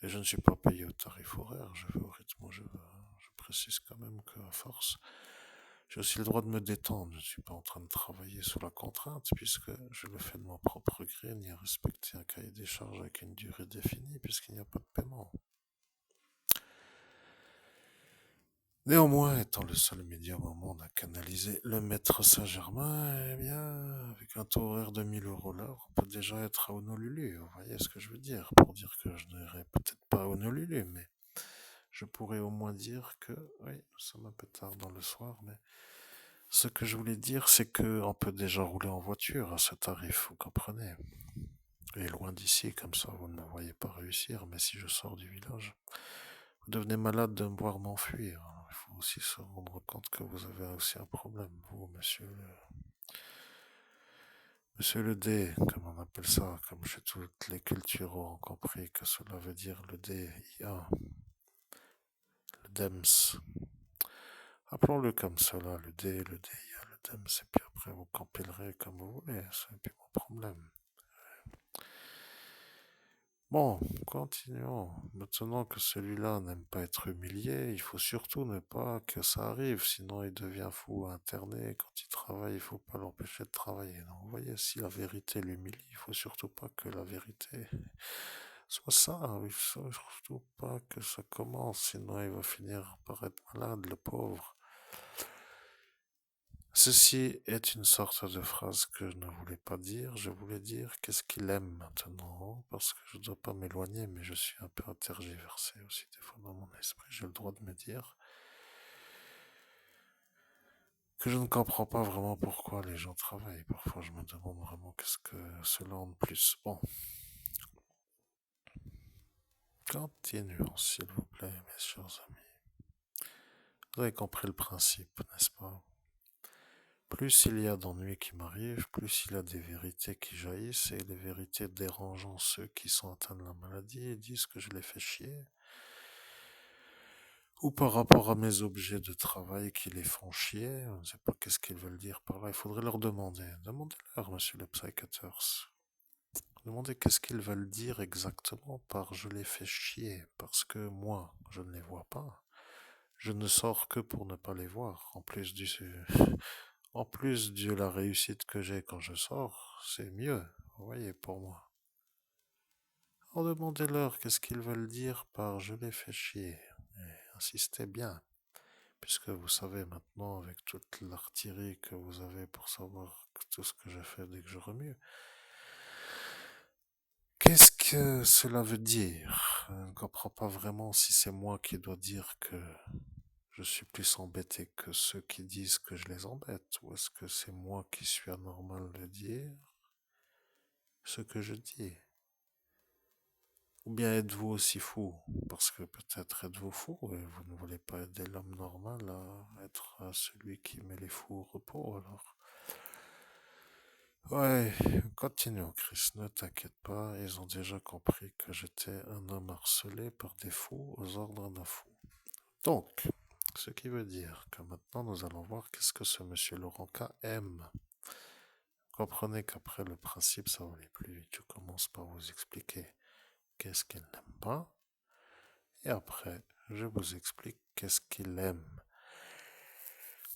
Et je ne suis pas payé au tarif horaire, je vais au rythme où je veux. Je précise quand même qu'à force, j'ai aussi le droit de me détendre. Je ne suis pas en train de travailler sous la contrainte, puisque je le fais de mon propre gré, ni à respecter un cahier des charges avec une durée définie, puisqu'il n'y a pas de paiement. Néanmoins, étant le seul médium au monde à canaliser le maître Saint-Germain, eh bien, avec un taux horaire de 1000 € l'heure, on peut déjà être à Honolulu. Vous voyez ce que je veux dire? Pour dire que je n'irai peut-être pas à Honolulu, mais je pourrais au moins dire que, oui, nous sommes un peu tard dans le soir, mais ce que je voulais dire, c'est que on peut déjà rouler en voiture à ce tarif, vous comprenez? Et loin d'ici, comme ça, vous ne me voyez pas réussir, mais si je sors du village, vous devenez malade de me voir m'enfuir. Il faut aussi se rendre compte que vous avez aussi un problème, vous, monsieur le D, comme on appelle ça, comme chez toutes les cultures auront compris que cela veut dire le DIA, le DEMS. Appelons-le comme cela, le D, le DIA, le DEMS, et puis après vous campilerez comme vous voulez, c'est plus mon problème. Bon, continuons. Maintenant que celui-là n'aime pas être humilié, il faut surtout ne pas que ça arrive, sinon il devient fou interné. Quand il travaille, il faut pas l'empêcher de travailler. Donc, vous voyez, si la vérité l'humilie, il faut surtout pas que la vérité soit ça. Il faut surtout pas que ça commence, sinon il va finir par être malade, le pauvre. Ceci est une sorte de phrase que je ne voulais pas dire. Je voulais dire qu'est-ce qu'il aime maintenant, parce que je ne dois pas m'éloigner, mais je suis un peu tergiversé aussi des fois dans mon esprit. J'ai le droit de me dire que je ne comprends pas vraiment pourquoi les gens travaillent. Parfois, je me demande vraiment qu'est-ce que cela en plus. Bon, continuons, s'il vous plaît, mes chers amis. Vous avez compris le principe, n'est-ce pas? Plus il y a d'ennuis qui m'arrivent, plus il y a des vérités qui jaillissent, et les vérités dérangeant ceux qui sont atteints de la maladie et disent que je les fais chier, ou par rapport à mes objets de travail qui les font chier. Je ne sais pas qu'est-ce qu'ils veulent dire par là. Il faudrait leur demander. Demandez-leur, monsieur le psychiatres. Demandez qu'est-ce qu'ils veulent dire exactement par je les fais chier. Parce que moi, je ne les vois pas. Je ne sors que pour ne pas les voir. En plus de la réussite que j'ai quand je sors, c'est mieux. Vous voyez, pour moi. Alors demandez-leur qu'est-ce qu'ils veulent dire par je les fais chier. Et insistez bien. Puisque vous savez maintenant, avec toute l'artillerie que vous avez pour savoir tout ce que je fais dès que je remue, qu'est-ce que cela veut dire? Je ne comprends pas vraiment si c'est moi qui dois dire que je suis plus embêté que ceux qui disent que je les embête, ou est-ce que c'est moi qui suis anormal de dire ce que je dis? Ou bien êtes-vous aussi fou? Parce que peut-être êtes-vous fou et vous ne voulez pas aider l'homme normal à être celui qui met les fous au repos, alors. Ouais, continuons, Chris, ne t'inquiète pas, ils ont déjà compris que j'étais un homme harcelé par des fous aux ordres d'un fou. Donc, ce qui veut dire que maintenant nous allons voir qu'est-ce que ce monsieur Laurent K aime. Comprenez qu'après le principe, ça va aller plus vite. Je commence par vous expliquer qu'est-ce qu'il n'aime pas, et après, je vous explique qu'est-ce qu'il aime.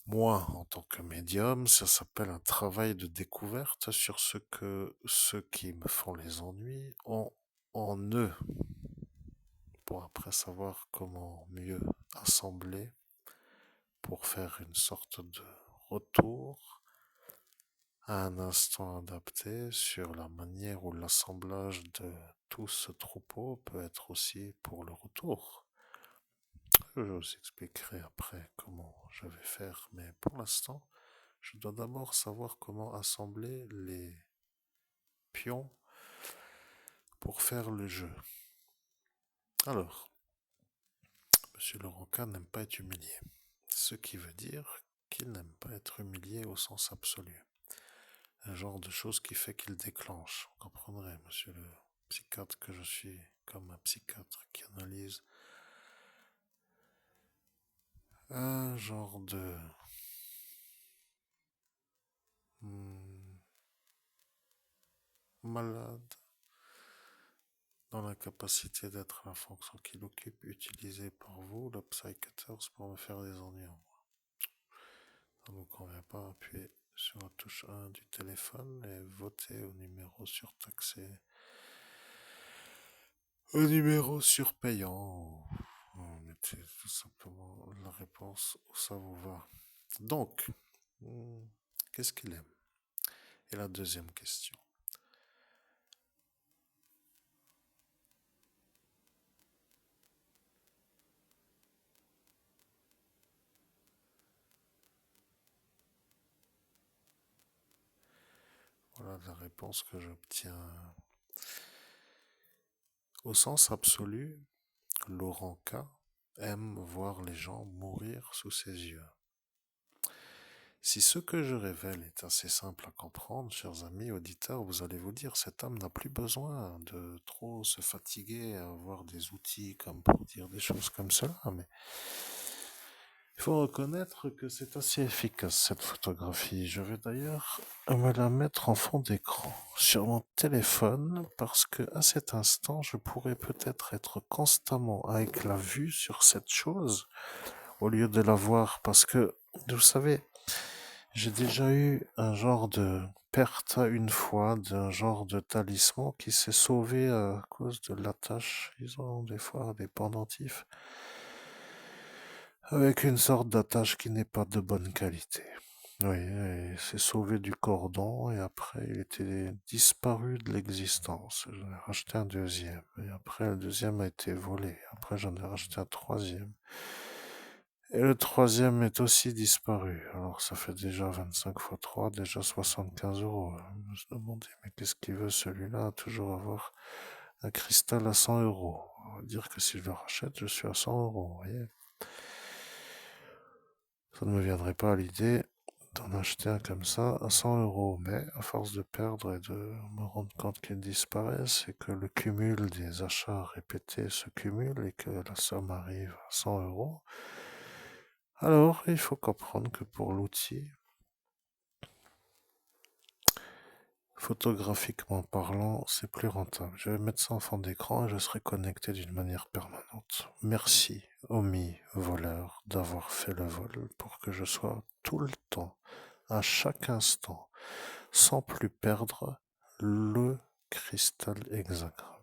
Moi, en tant que médium, ça s'appelle un travail de découverte sur ce que ceux qui me font les ennuis ont en eux, pour après savoir comment mieux assembler pour faire une sorte de retour à un instant adapté sur la manière où l'assemblage de tout ce troupeau peut être aussi pour le retour. Je vous expliquerai après comment je vais faire, mais pour l'instant, je dois d'abord savoir comment assembler les pions pour faire le jeu. Alors, Monsieur Laurent K n'aime pas être humilié, ce qui veut dire qu'il n'aime pas être humilié au sens absolu. Un genre de chose qui fait qu'il déclenche. Vous comprendrez, monsieur le psychiatre, que je suis comme un psychiatre qui analyse un genre de malade dans la capacité d'être la fonction qu'il occupe, utilisée par vous, le psychiatre, pour me faire des ennuis en moi. Ça ne vous convient pas, appuyez sur la touche 1 du téléphone et votez au numéro surtaxé. Au numéro surpayant. Mettez tout simplement la réponse où ça vous va. Donc, qu'est-ce qu'il aime? Et la deuxième question. Voilà la réponse que j'obtiens. Au sens absolu, Laurent K aime voir les gens mourir sous ses yeux. Si ce que je révèle est assez simple à comprendre, chers amis auditeurs, vous allez vous dire cet homme n'a plus besoin de trop se fatiguer à avoir des outils comme pour dire des choses comme cela, mais il faut reconnaître que c'est assez efficace cette photographie. Je vais d'ailleurs me la mettre en fond d'écran sur mon téléphone parce que à cet instant, je pourrais peut-être être constamment avec la vue sur cette chose au lieu de la voir parce que, vous savez, j'ai déjà eu un genre de perte une fois d'un genre de talisman qui s'est sauvé à cause de l'attache. Ils ont des fois des pendentifs avec une sorte d'attache qui n'est pas de bonne qualité. Oui, il s'est sauvé du cordon et après il était disparu de l'existence. J'en ai racheté un deuxième et après le deuxième a été volé. Après j'en ai racheté un troisième. Et le troisième est aussi disparu. Alors ça fait déjà 25 fois 3, déjà 75 euros. Je me suis demandé, mais qu'est-ce qu'il veut celui-là? Toujours avoir un cristal à 100 euros. On va dire que si je le rachète, je suis à 100 euros. Vous voyez, ça ne me viendrait pas à l'idée d'en acheter un comme ça à 100 euros. Mais à force de perdre et de me rendre compte qu'ils disparaissent et que le cumul des achats répétés se cumule et que la somme arrive à 100 euros, alors il faut comprendre que pour l'outil, photographiquement parlant, c'est plus rentable. Je vais mettre ça en fond d'écran et je serai connecté d'une manière permanente. Merci, omis voleur, d'avoir fait le vol pour que je sois tout le temps, à chaque instant, sans plus perdre le cristal hexagramme.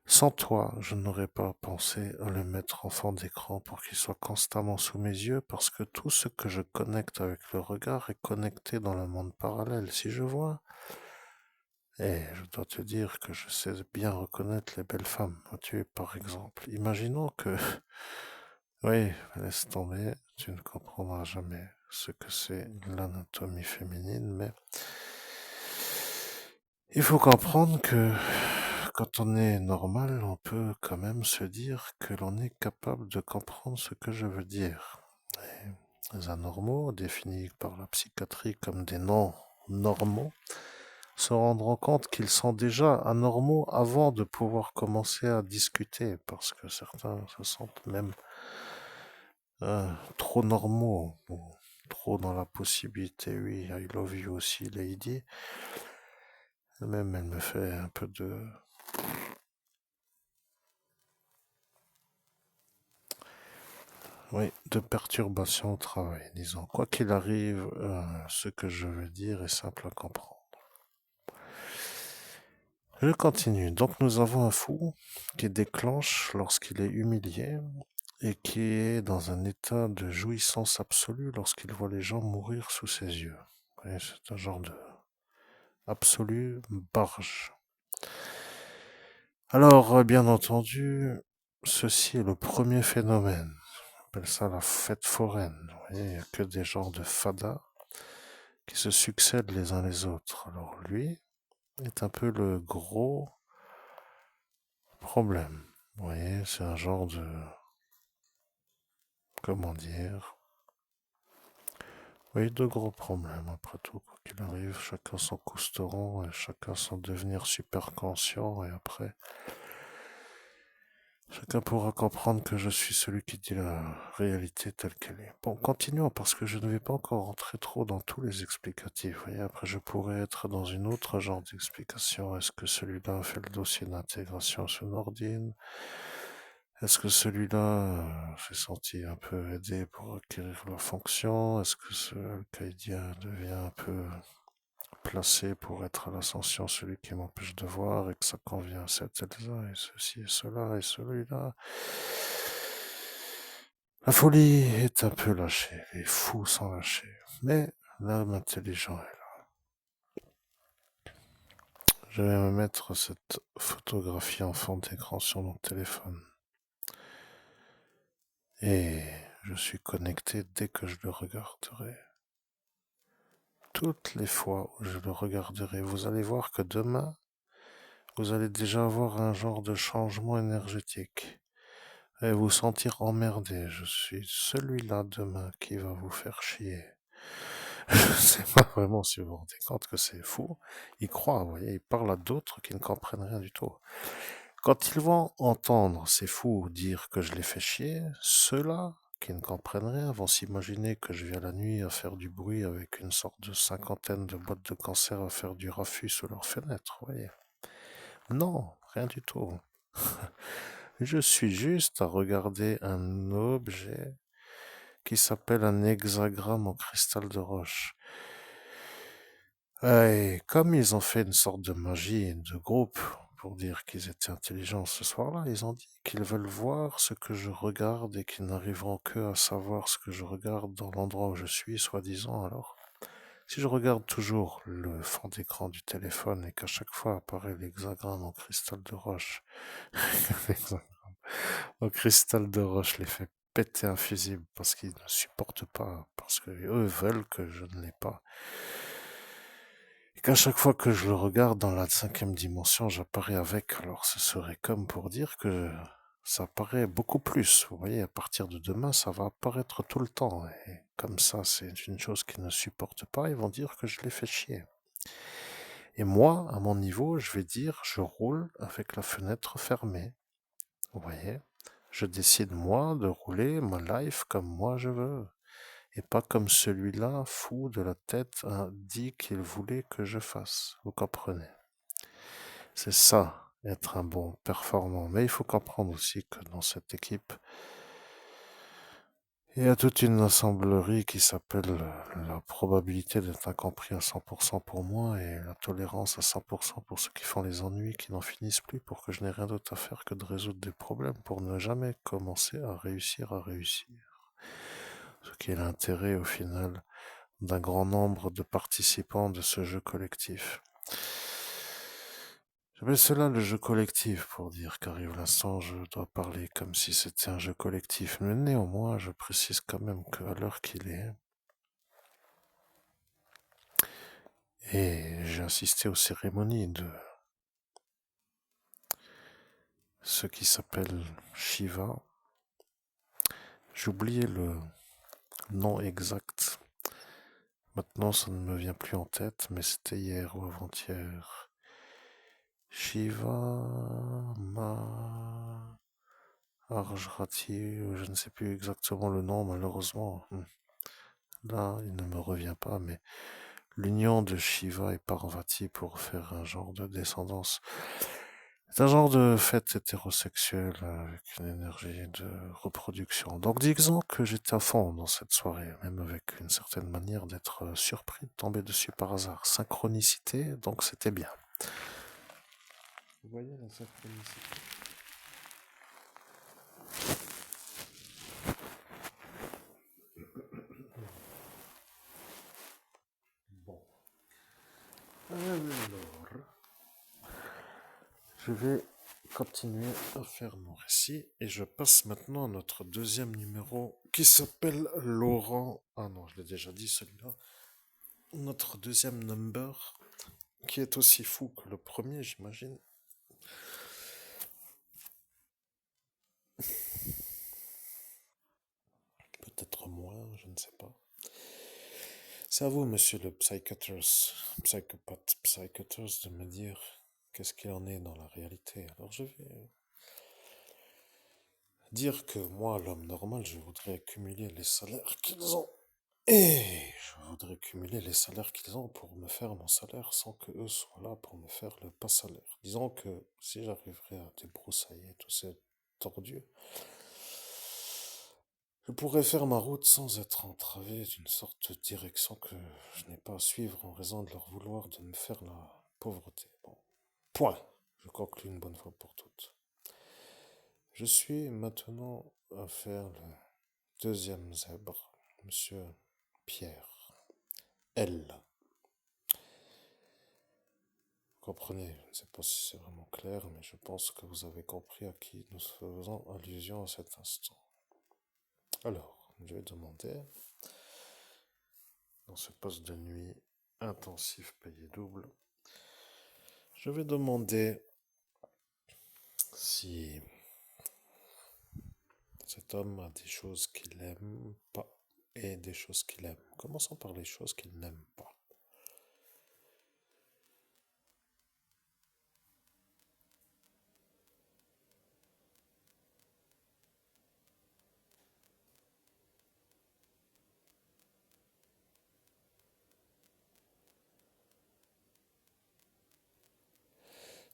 Sans toi, je n'aurais pas pensé à le mettre en fond d'écran pour qu'il soit constamment sous mes yeux parce que tout ce que je connecte avec le regard est connecté dans le monde parallèle. Si je vois, et je dois te dire que je sais bien reconnaître les belles femmes, vois-tu, par exemple. Imaginons que, oui, laisse tomber, tu ne comprendras jamais ce que c'est l'anatomie féminine, mais il faut comprendre que quand on est normal, on peut quand même se dire que l'on est capable de comprendre ce que je veux dire. Et les anormaux, définis par la psychiatrie comme des non-normaux, se rendront compte qu'ils sont déjà anormaux avant de pouvoir commencer à discuter, parce que certains se sentent même trop normaux, ou trop dans la possibilité. Oui, I love you aussi, Lady. Même elle me fait un peu de... Oui, de perturbation au travail, disons. Quoi qu'il arrive, ce que je veux dire est simple à comprendre. Je continue. Donc nous avons un fou qui déclenche lorsqu'il est humilié et qui est dans un état de jouissance absolue lorsqu'il voit les gens mourir sous ses yeux. Et c'est un genre de absolu barge. Alors, bien entendu, ceci est le premier phénomène. On appelle ça la fête foraine. Vous voyez, il n'y a que des genres de fadas qui se succèdent les uns les autres. Alors lui est un peu le gros problème. Vous voyez, c'est un genre de... Comment dire? Oui, de gros problèmes après tout. Quoi qu'il arrive, chacun son cousteron et chacun son devenir super conscient et après... Chacun pourra comprendre que je suis celui qui dit la réalité telle qu'elle est. Bon, continuons parce que je ne vais pas encore rentrer trop dans tous les explicatifs. Vous voyez, après, je pourrais être dans une autre genre d'explication. Est-ce que celui-là a fait le dossier d'intégration sur Nordine? Est-ce que celui-là s'est senti un peu aidé pour acquérir la fonction? Est-ce que ce Al-Qaïdien devient un peu placé pour être à l'ascension celui qui m'empêche de voir et que ça convient à cette Elsa et ceci et cela et celui-là? La folie est un peu lâchée, les fous sont lâchés, mais l'homme intelligent est là. Je vais me mettre cette photographie en fond d'écran sur mon téléphone. Et je suis connecté dès que je le regarderai. Toutes les fois où je le regarderai, vous allez voir que demain, vous allez déjà avoir un genre de changement énergétique. Et vous sentir emmerdé. Je suis celui-là demain qui va vous faire chier. Je sais pas vraiment si vous vous rendez compte que c'est fou. Ils croient, vous voyez, ils parlent à d'autres qui ne comprennent rien du tout. Quand ils vont entendre ces fous dire que je les fais chier, ceux-là qui ne comprennent rien vont s'imaginer que je viens la nuit à faire du bruit avec une sorte de cinquantaine de boîtes de cancer à faire du raffut sous leurs fenêtres, vous voyez. Non, rien du tout. Je suis juste à regarder un objet qui s'appelle un hexagramme en cristal de roche. Et comme ils ont fait une sorte de magie de groupe pour dire qu'ils étaient intelligents ce soir-là. Ils ont dit qu'ils veulent voir ce que je regarde et qu'ils n'arriveront que à savoir ce que je regarde dans l'endroit où je suis, soi-disant. Alors, si je regarde toujours le fond d'écran du téléphone et qu'à chaque fois apparaît l'hexagramme en cristal de roche, l'hexagramme en cristal de roche les fait péter un fusible parce qu'ils ne supportent pas, parce que eux veulent que je ne l'ai pas. Et qu'à chaque fois que je le regarde dans la cinquième dimension, j'apparais avec, alors ce serait comme pour dire que ça apparaît beaucoup plus. Vous voyez, à partir de demain, ça va apparaître tout le temps. Et comme ça, c'est une chose qu'ils ne supportent pas, ils vont dire que je les fais chier. Et moi, à mon niveau, je vais dire, je roule avec la fenêtre fermée. Vous voyez? Je décide, moi, de rouler ma life comme moi je veux. Et pas comme celui-là, fou de la tête, a dit qu'il voulait que je fasse. Vous comprenez? C'est ça, être un bon performant. Mais il faut comprendre aussi que dans cette équipe, il y a toute une assemblerie qui s'appelle la probabilité d'être incompris à 100% pour moi et la tolérance à 100% pour ceux qui font les ennuis qui n'en finissent plus pour que je n'ai rien d'autre à faire que de résoudre des problèmes pour ne jamais commencer à réussir à réussir. Ce qui est l'intérêt au final d'un grand nombre de participants de ce jeu collectif. J'appelle cela le jeu collectif pour dire qu'arrive l'instant, je dois parler comme si c'était un jeu collectif. Mais néanmoins, je précise quand même qu'à l'heure qu'il est, et j'ai assisté aux cérémonies de ce qui s'appelle Shiva. J'ai oublié le nom exact. Maintenant, ça ne me vient plus en tête, mais c'était hier ou avant-hier. Shiva Maharajati, je ne sais plus exactement le nom, malheureusement. Là, il ne me revient pas, mais l'union de Shiva et Parvati pour faire un genre de descendance. C'est un genre de fête hétérosexuelle avec une énergie de reproduction. Donc disons que j'étais à fond dans cette soirée, même avec une certaine manière d'être surpris de tomber dessus par hasard. Synchronicité, donc c'était bien. Vous voyez la synchronicité? Bon. Alors, je vais continuer à faire mon récit et je passe maintenant à notre deuxième numéro qui s'appelle Laurent. Ah non, je l'ai déjà dit celui-là. Notre deuxième number qui est aussi fou que le premier, j'imagine. Peut-être moins, je ne sais pas. C'est à vous, monsieur le psychopathe, de me dire qu'est-ce qu'il en est dans la réalité. Alors je vais dire que moi, l'homme normal, je voudrais accumuler les salaires qu'ils ont. Et je voudrais cumuler les salaires qu'ils ont pour me faire mon salaire sans que eux soient là pour me faire le pas salaire. Disons que si j'arriverais à débroussailler tous ces tordus, je pourrais faire ma route sans être entravé d'une sorte de direction que je n'ai pas à suivre en raison de leur vouloir de me faire la pauvreté. Bon. Point. Je conclue une bonne fois pour toutes. Je suis maintenant à faire le deuxième zèbre, monsieur Pierre L. Vous comprenez, je ne sais pas si c'est vraiment clair, mais je pense que vous avez compris à qui nous faisons allusion à cet instant. Alors, je vais demander, dans ce poste de nuit intensif payé double, je vais demander si cet homme a des choses qu'il aime pas et des choses qu'il aime. Commençons par les choses qu'il n'aime pas.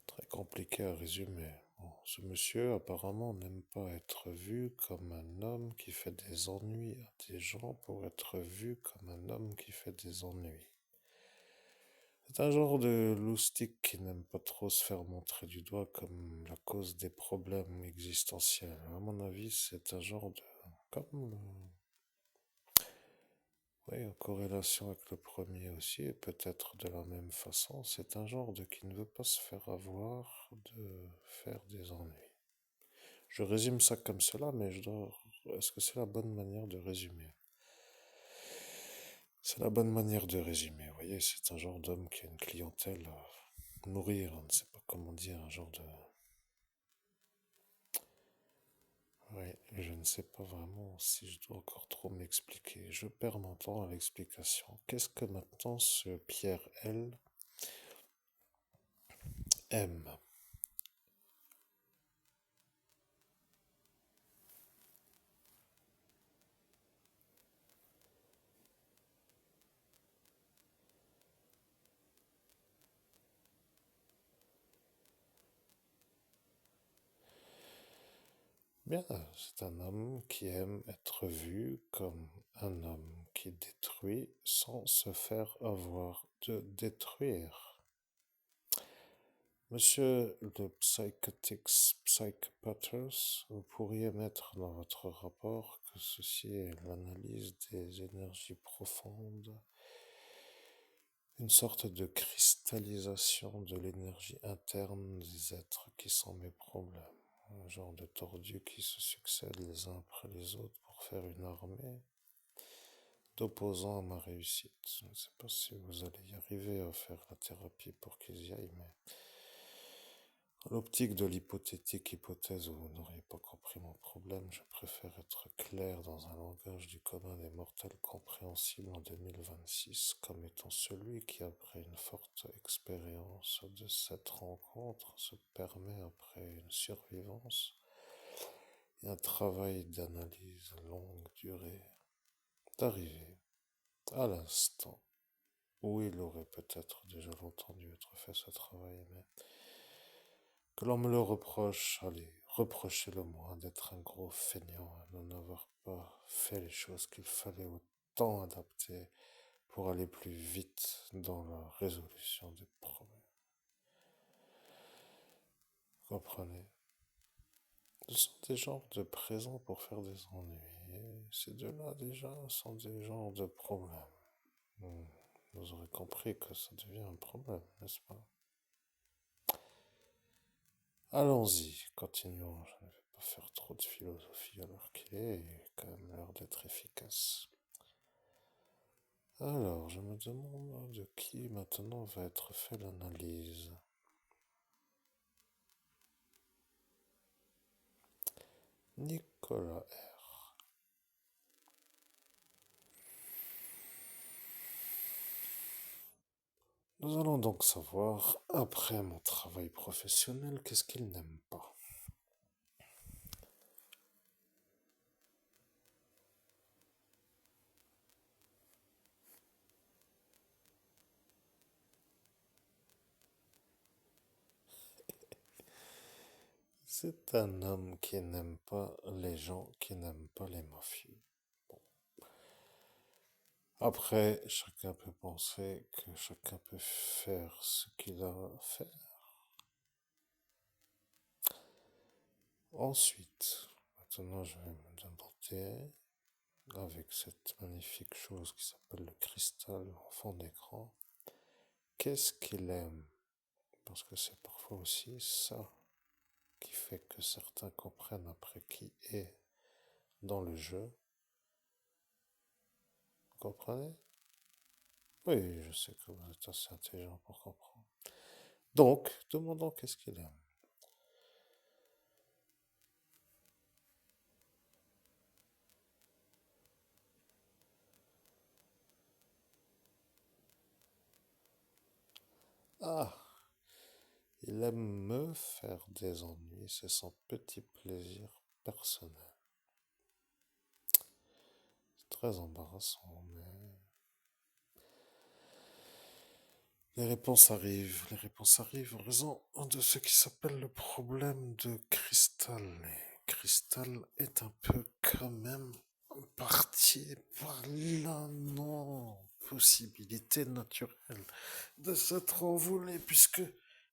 Très compliqué à résumer. Bon, ce monsieur apparemment n'aime pas être vu comme un homme qui fait des ennuis à des gens pour être vu comme un homme qui fait des ennuis. C'est un genre de loustic qui n'aime pas trop se faire montrer du doigt comme la cause des problèmes existentiels. À mon avis, c'est un genre de... Comme... Oui, en corrélation avec le premier aussi, et peut-être de la même façon, c'est un genre de qui ne veut pas se faire avoir, de faire des ennuis. Je résume ça comme cela, mais je dois... Est-ce que c'est la bonne manière de résumer? C'est la bonne manière de résumer. Vous voyez, c'est un genre d'homme qui a une clientèle à nourrir, on ne sait pas comment dire, un genre de... Oui, je ne sais pas vraiment si je dois encore trop m'expliquer. Je perds mon temps à l'explication. Qu'est-ce que maintenant ce Pierre L aime? Bien, c'est un homme qui aime être vu comme un homme qui détruit sans se faire avoir de détruire. Monsieur le Psychotics Psychopathos, vous pourriez mettre dans votre rapport que ceci est l'analyse des énergies profondes, une sorte de cristallisation de l'énergie interne des êtres qui sont mes problèmes. Un genre de tordus qui se succèdent les uns après les autres pour faire une armée d'opposants à ma réussite. Je ne sais pas si vous allez y arriver à faire la thérapie pour qu'ils y aillent, mais dans l'optique de l'hypothétique hypothèse où vous n'auriez pas compris mon problème, je préfère être clair dans un langage du commun des mortels compréhensible en 2026 comme étant celui qui, après une forte expérience de cette rencontre, se permet, après une survivance et un travail d'analyse longue durée, d'arriver à l'instant où il aurait peut-être déjà longtemps dû être fait ce travail, mais que l'on me le reproche, allez, reprochez-le-moi d'être un gros feignant et de n'avoir pas fait les choses qu'il fallait au temps adapté pour aller plus vite dans la résolution des problèmes. Vous comprenez? Ce sont des genres de présents pour faire des ennuis. Et ces deux-là, déjà, sont des genres de problèmes. Hmm. Vous aurez compris que ça devient un problème, n'est-ce pas? Allons-y, continuons. Je ne vais pas faire trop de philosophie alors qu'il est quand même l'heure d'être efficace. Alors, je me demande de qui maintenant va être fait l'analyse. Nicolas R. Nous allons donc savoir, après mon travail professionnel, qu'est-ce qu'il n'aime pas. C'est un homme qui n'aime pas les gens qui n'aiment pas les mafieux. Bon. Après, chacun peut penser que chacun peut faire ce qu'il a à faire. Ensuite, maintenant je vais me demander, avec cette magnifique chose qui s'appelle le cristal en fond d'écran, qu'est-ce qu'il aime? Parce que c'est parfois aussi ça qui fait que certains comprennent après qui est dans le jeu. Vous comprenez? Oui, je sais que vous êtes assez intelligent pour comprendre. Donc, demandons qu'est-ce qu'il aime. Ah, il aime me faire des ennuis, c'est son petit plaisir personnel. C'est très embarrassant, mais les réponses arrivent en raison de ce qui s'appelle le problème de Cristal. Et Cristal est un peu quand même parti par là, non, possibilité naturelle de s'être envolé, puisque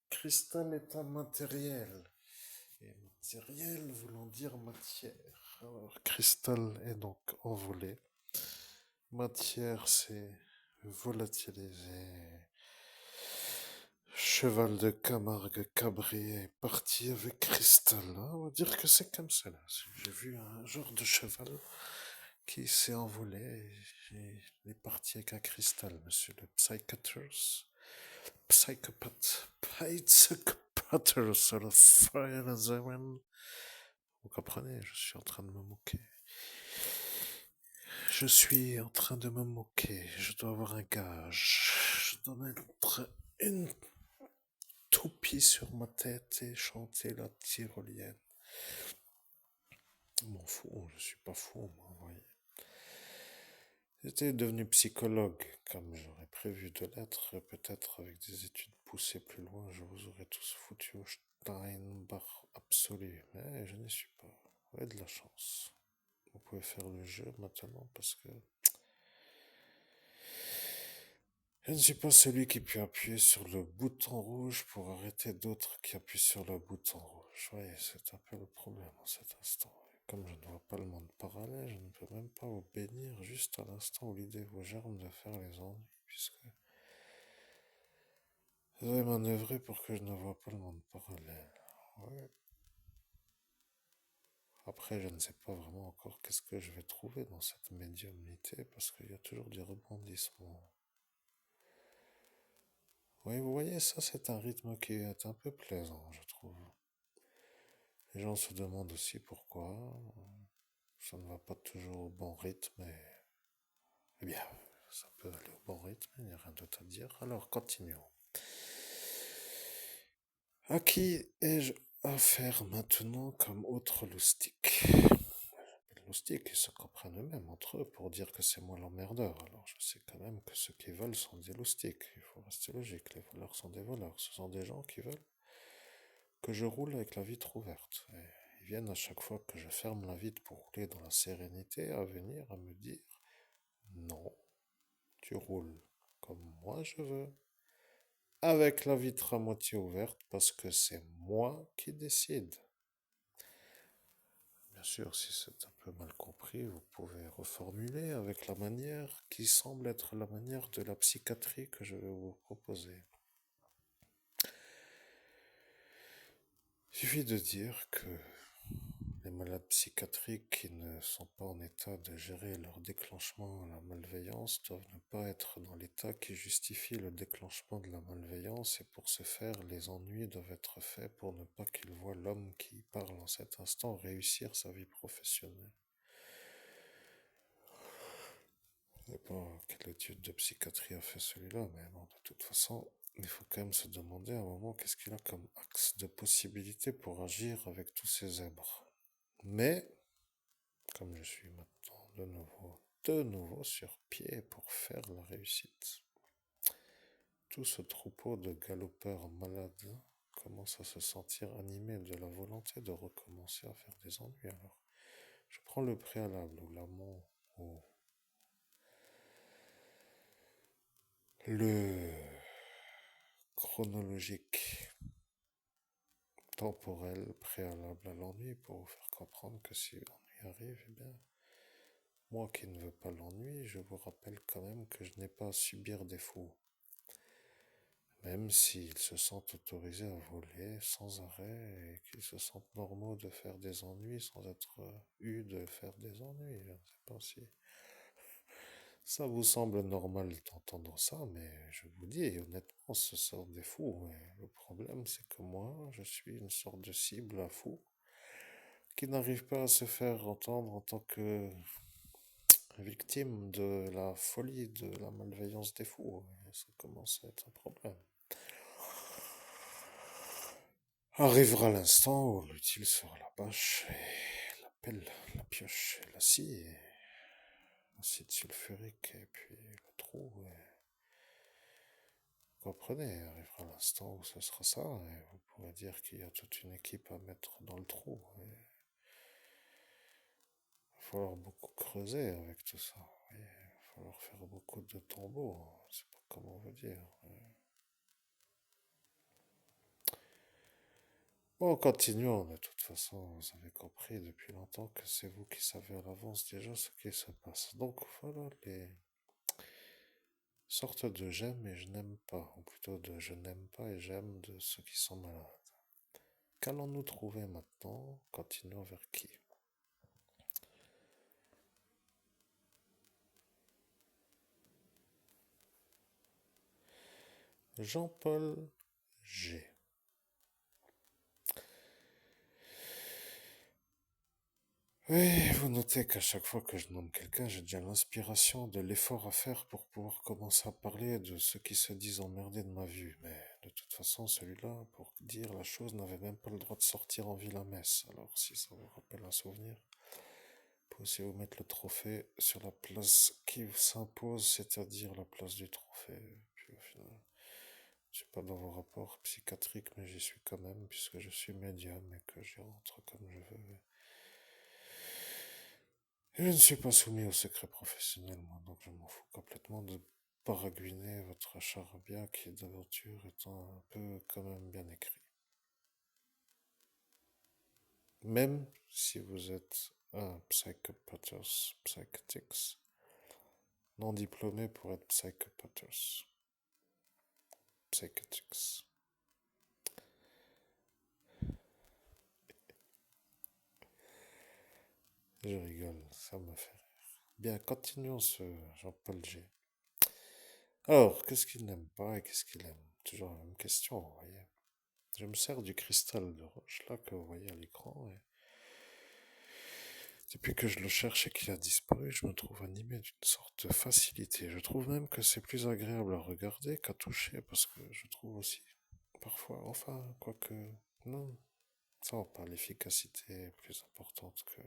cristal est un matériel. Et matériel voulant dire matière. Alors, cristal est donc envolé. Matière, c'est volatilisé. Cheval de Camargue Cabri est parti avec cristal. On va dire que c'est comme ça. J'ai vu un genre de cheval qui s'est envolé et il est parti avec un cristal, monsieur le psychiatrist. Psychopath. Psychopath sur le fire as a wind. Vous comprenez, je suis en train de me moquer. Je suis en train de me moquer. Je dois avoir un gage. Je dois mettre une toupie sur ma tête et chanter la tyrolienne. Je m'en fous, je suis pas fou, moi, vous voyez. J'étais devenu psychologue, comme j'aurais prévu de l'être, peut-être avec des études poussées plus loin, je vous aurais tous foutu au Steinbach absolu, mais je n'y suis pas. Vous avez de la chance. Vous pouvez faire le jeu maintenant parce que je ne suis pas celui qui peut appuyer sur le bouton rouge pour arrêter d'autres qui appuient sur le bouton rouge. Vous voyez, c'est un peu le problème en cet instant. Comme je ne vois pas le monde parallèle, je ne peux même pas vous bénir juste à l'instant où l'idée vous germe de faire les ennuis, puisque vous avez manœuvré pour que je ne vois pas le monde parallèle. Ouais. Après, je ne sais pas vraiment encore qu'est-ce que je vais trouver dans cette médiumnité, parce qu'il y a toujours des rebondissements. Oui, vous voyez, ça c'est un rythme qui est un peu plaisant, je trouve. Les gens se demandent aussi pourquoi. Ça ne va pas toujours au bon rythme, et eh bien, ça peut aller au bon rythme, il n'y a rien d'autre à dire. Alors, continuons. À qui ai-je affaire maintenant comme autre loustique? Les loustiques, ils se comprennent eux-mêmes entre eux pour dire que c'est moi l'emmerdeur. Alors, je sais quand même que ceux qui veulent sont des loustiques. Il faut rester logique. Les voleurs sont des voleurs. Ce sont des gens qui veulent que je roule avec la vitre ouverte. Et ils viennent à chaque fois que je ferme la vitre pour rouler dans la sérénité à venir à me dire non, tu roules comme moi je veux, avec la vitre à moitié ouverte parce que c'est moi qui décide. Bien sûr, si c'est un peu mal compris, vous pouvez reformuler avec la manière qui semble être la manière de la psychiatrie que je vais vous proposer. Il suffit de dire que les malades psychiatriques qui ne sont pas en état de gérer leur déclenchement à la malveillance doivent ne pas être dans l'état qui justifie le déclenchement de la malveillance, et pour ce faire, les ennuis doivent être faits pour ne pas qu'ils voient l'homme qui parle en cet instant réussir sa vie professionnelle. Je ne sais pas quelle étude de psychiatrie a fait celui-là, mais bon, de toute façon, il faut quand même se demander à un moment qu'est-ce qu'il a comme axe de possibilité pour agir avec tous ces zèbres. Mais, comme je suis maintenant de nouveau sur pied pour faire la réussite, tout ce troupeau de galopeurs malades commence à se sentir animé de la volonté de recommencer à faire des ennuis. Alors, je prends le préalable ou l'amont ou le chronologique, temporel, préalable à l'ennui pour vous faire comprendre que si l'ennui arrive, eh bien, moi qui ne veux pas l'ennui, je vous rappelle quand même que je n'ai pas à subir des fous. Même s'ils se sentent autorisés à voler sans arrêt et qu'ils se sentent normaux de faire des ennuis sans être eu de faire des ennuis. Je ne sais pas si ça vous semble normal d'entendre ça, mais je vous dis honnêtement, ce sont des fous. Et le problème, c'est que moi, je suis une sorte de cible à fou qui n'arrive pas à se faire entendre en tant que victime de la folie, de la malveillance des fous. Et ça commence à être un problème. Arrivera l'instant où l'utile sera la bâche et la pelle, la pioche et la scie, et l'acide sulfurique et puis le trou. Vous comprenez, arrivera l'instant où ce sera ça, et vous pourrez dire qu'il y a toute une équipe à mettre dans le trou. Il va falloir beaucoup creuser avec tout ça. Il va falloir faire beaucoup de tombeaux, hein. Je sais pas comment vous dire. Bon, continuons. De toute façon, vous avez compris depuis longtemps que c'est vous qui savez à l'avance déjà ce qui se passe. Donc voilà les sortes de j'aime et je n'aime pas, ou plutôt de je n'aime pas et j'aime de ceux qui sont malades. Qu'allons-nous trouver maintenant? Continuons vers qui? Jean-Paul G. Oui, vous notez qu'à chaque fois que je nomme quelqu'un, j'ai déjà l'inspiration de l'effort à faire pour pouvoir commencer à parler de ceux qui se disent emmerdés de ma vue. Mais de toute façon, celui-là, pour dire la chose, n'avait même pas le droit de sortir en ville à Metz. Alors, si ça vous rappelle un souvenir, vous pouvez aussi vous mettre le trophée sur la place qui s'impose, c'est-à-dire la place du trophée. Puis au final, je suis pas dans vos rapports psychiatriques, mais j'y suis quand même, puisque je suis médium et que j'y rentre comme je veux. Et je ne suis pas soumis au secret professionnel, moi, donc je m'en fous complètement de baragouiner votre charabia qui, d'aventure, étant un peu quand même bien écrit. Même si vous êtes un psychotics, non diplômé pour être psychotics. Je rigole, ça me fait rire. Bien, continuons ce Jean-Paul G. Alors, qu'est-ce qu'il n'aime pas et qu'est-ce qu'il aime? Toujours la même question, vous voyez. Je me sers du cristal de roche là que vous voyez à l'écran et depuis que je le cherche et qu'il a disparu, je me trouve animé d'une sorte de facilité. Je trouve même que c'est plus agréable à regarder qu'à toucher parce que je trouve aussi parfois, enfin, quoique, non, ça va pas, l'efficacité est plus importante que...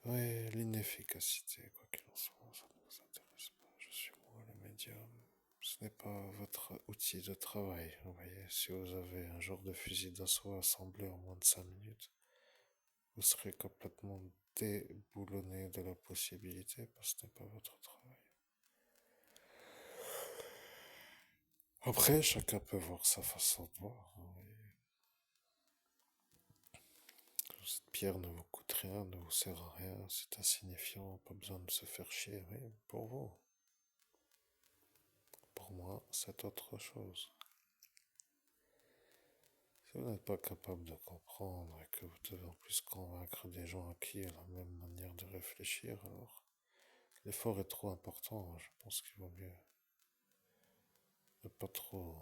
Oui, l'inefficacité, quoi qu'il en soit, ça ne vous intéresse pas. Je suis moi le médium. Ce n'est pas votre outil de travail. Vous voyez, si vous avez un genre de fusil d'assaut assemblé en moins de 5 minutes, vous serez complètement déboulonné de la possibilité parce que ce n'est pas votre travail. Après, chacun peut voir sa façon de voir, hein. Cette pierre ne vous coûte rien, ne vous sert à rien, c'est insignifiant, pas besoin de se faire chier, oui, pour vous. Pour moi, c'est autre chose. Si vous n'êtes pas capable de comprendre et que vous devez en plus convaincre des gens à qui a la même manière de réfléchir, alors l'effort est trop important. Je pense qu'il vaut mieux ne pas trop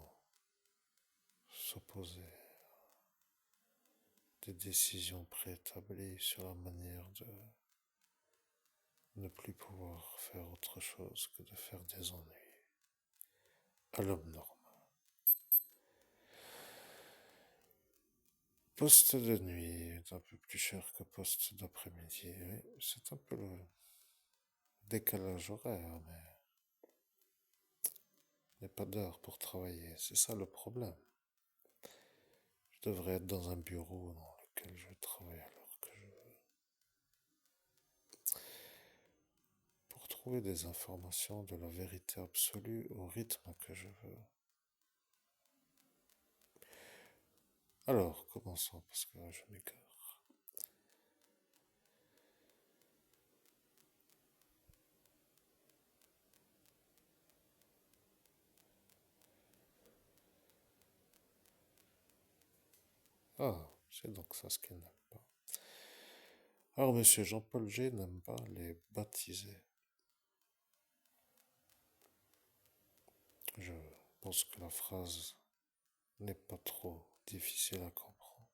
s'opposer à des décisions préétablies sur la manière de ne plus pouvoir faire autre chose que de faire des ennuis à l'homme normal. Poste de nuit est un peu plus cher que poste d'après-midi. Oui, c'est un peu le décalage horaire, mais il n'y a pas d'heure pour travailler. C'est ça le problème. Je devrais être dans un bureau dans lequel je travaille à l'heure que je veux. Pour trouver des informations de la vérité absolue au rythme que je veux. Alors, commençons parce que je m'égare. Ah, c'est donc ça ce qu'il n'aime pas. Alors, monsieur Jean-Paul G n'aime pas les baptisés. Je pense que la phrase n'est pas trop difficile à comprendre.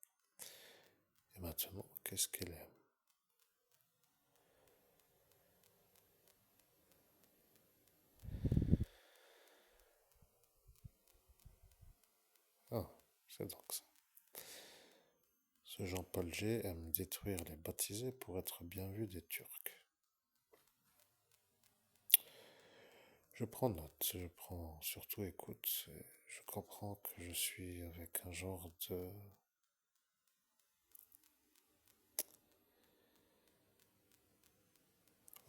Et maintenant, qu'est-ce qu'elle aime? Ah, c'est donc ça. Ce Jean-Paul G aime détruire les baptisés pour être bien vu des Turcs. Je prends note, je prends surtout écoute, et je comprends que je suis avec un genre de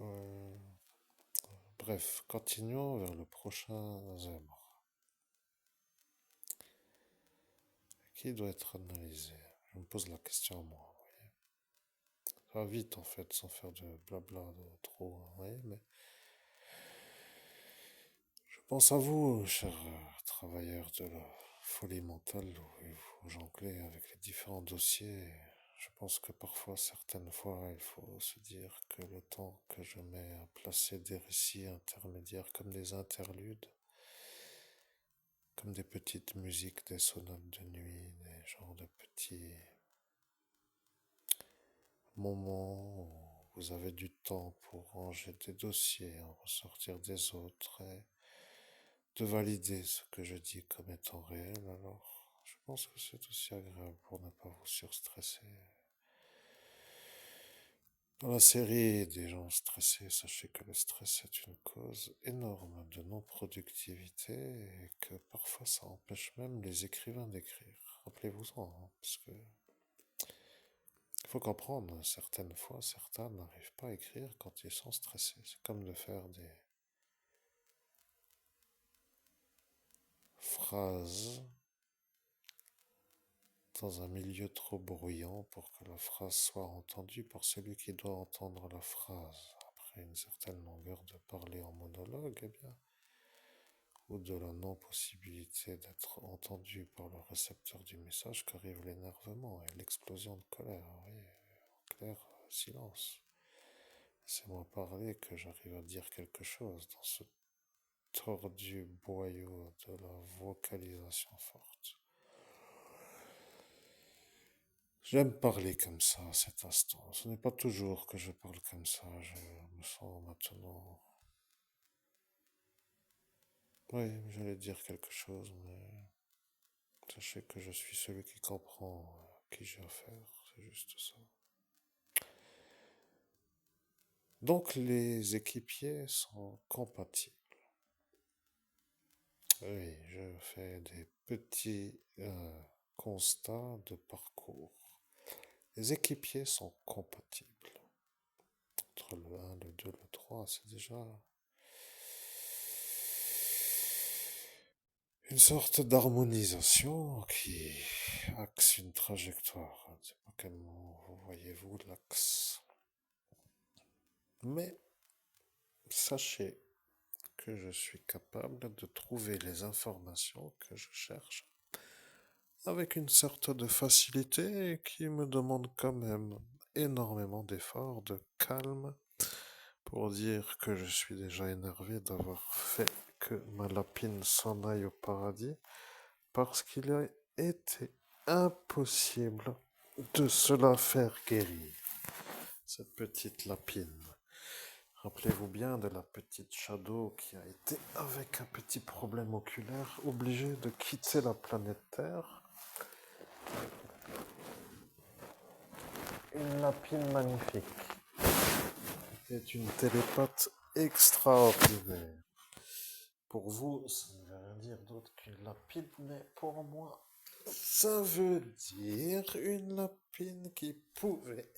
Euh, Bref, continuons vers le prochain zèbre, qui doit être analysé. Je me pose la question à moi. Ça va vite en fait, sans faire de blabla de trop, hein, vous voyez, mais je pense à vous, chers travailleurs de la folie mentale, où vous jonglez avec les différents dossiers. Je pense que parfois, certaines fois, il faut se dire que le temps que je mets à placer des récits intermédiaires comme des interludes, comme des petites musiques, des sonates de nuit, des genres de petits moments où vous avez du temps pour ranger des dossiers, en ressortir des autres et de valider ce que je dis comme étant réel, alors je pense que c'est aussi agréable pour ne pas vous surstresser. Dans la série des gens stressés, sachez que le stress est une cause énorme de non-productivité et que parfois ça empêche même les écrivains d'écrire. Rappelez-vous-en, hein, parce que il faut comprendre, certaines fois, certains n'arrivent pas à écrire quand ils sont stressés. C'est comme de faire des phrases dans un milieu trop bruyant pour que la phrase soit entendue par celui qui doit entendre la phrase. Après une certaine longueur de parler en monologue, eh bien, ou de la non-possibilité d'être entendu par le récepteur du message qu'arrive l'énervement et l'explosion de colère. Oui, en clair, silence. Laissez-moi parler que j'arrive à dire quelque chose dans ce tordu boyau de la vocalisation forte. J'aime parler comme ça à cet instant. Ce n'est pas toujours que je parle comme ça. Je me sens maintenant. Oui, j'allais dire quelque chose, mais sachez que je suis celui qui comprend qui j'ai affaire. C'est juste ça. Donc les équipiers sont compatibles. Oui, je fais des petits constats de parcours. Les équipiers sont compatibles. Entre le 1, le 2, le 3, c'est déjà une sorte d'harmonisation qui axe une trajectoire. Je ne sais pas quel mot vous voyez-vous, l'axe. Mais sachez que je suis capable de trouver les informations que je cherche avec une sorte de facilité qui me demande quand même énormément d'efforts, de calme, pour dire que je suis déjà énervé d'avoir fait que ma lapine s'en aille au paradis, parce qu'il a été impossible de se la faire guérir, cette petite lapine. Rappelez-vous bien de la petite Shadow qui a été, avec un petit problème oculaire, obligée de quitter la planète Terre. Une lapine magnifique. C'est une télépathe extraordinaire. Pour vous, ça ne veut rien dire d'autre qu'une lapine, mais pour moi, ça veut dire une lapine qui pouvait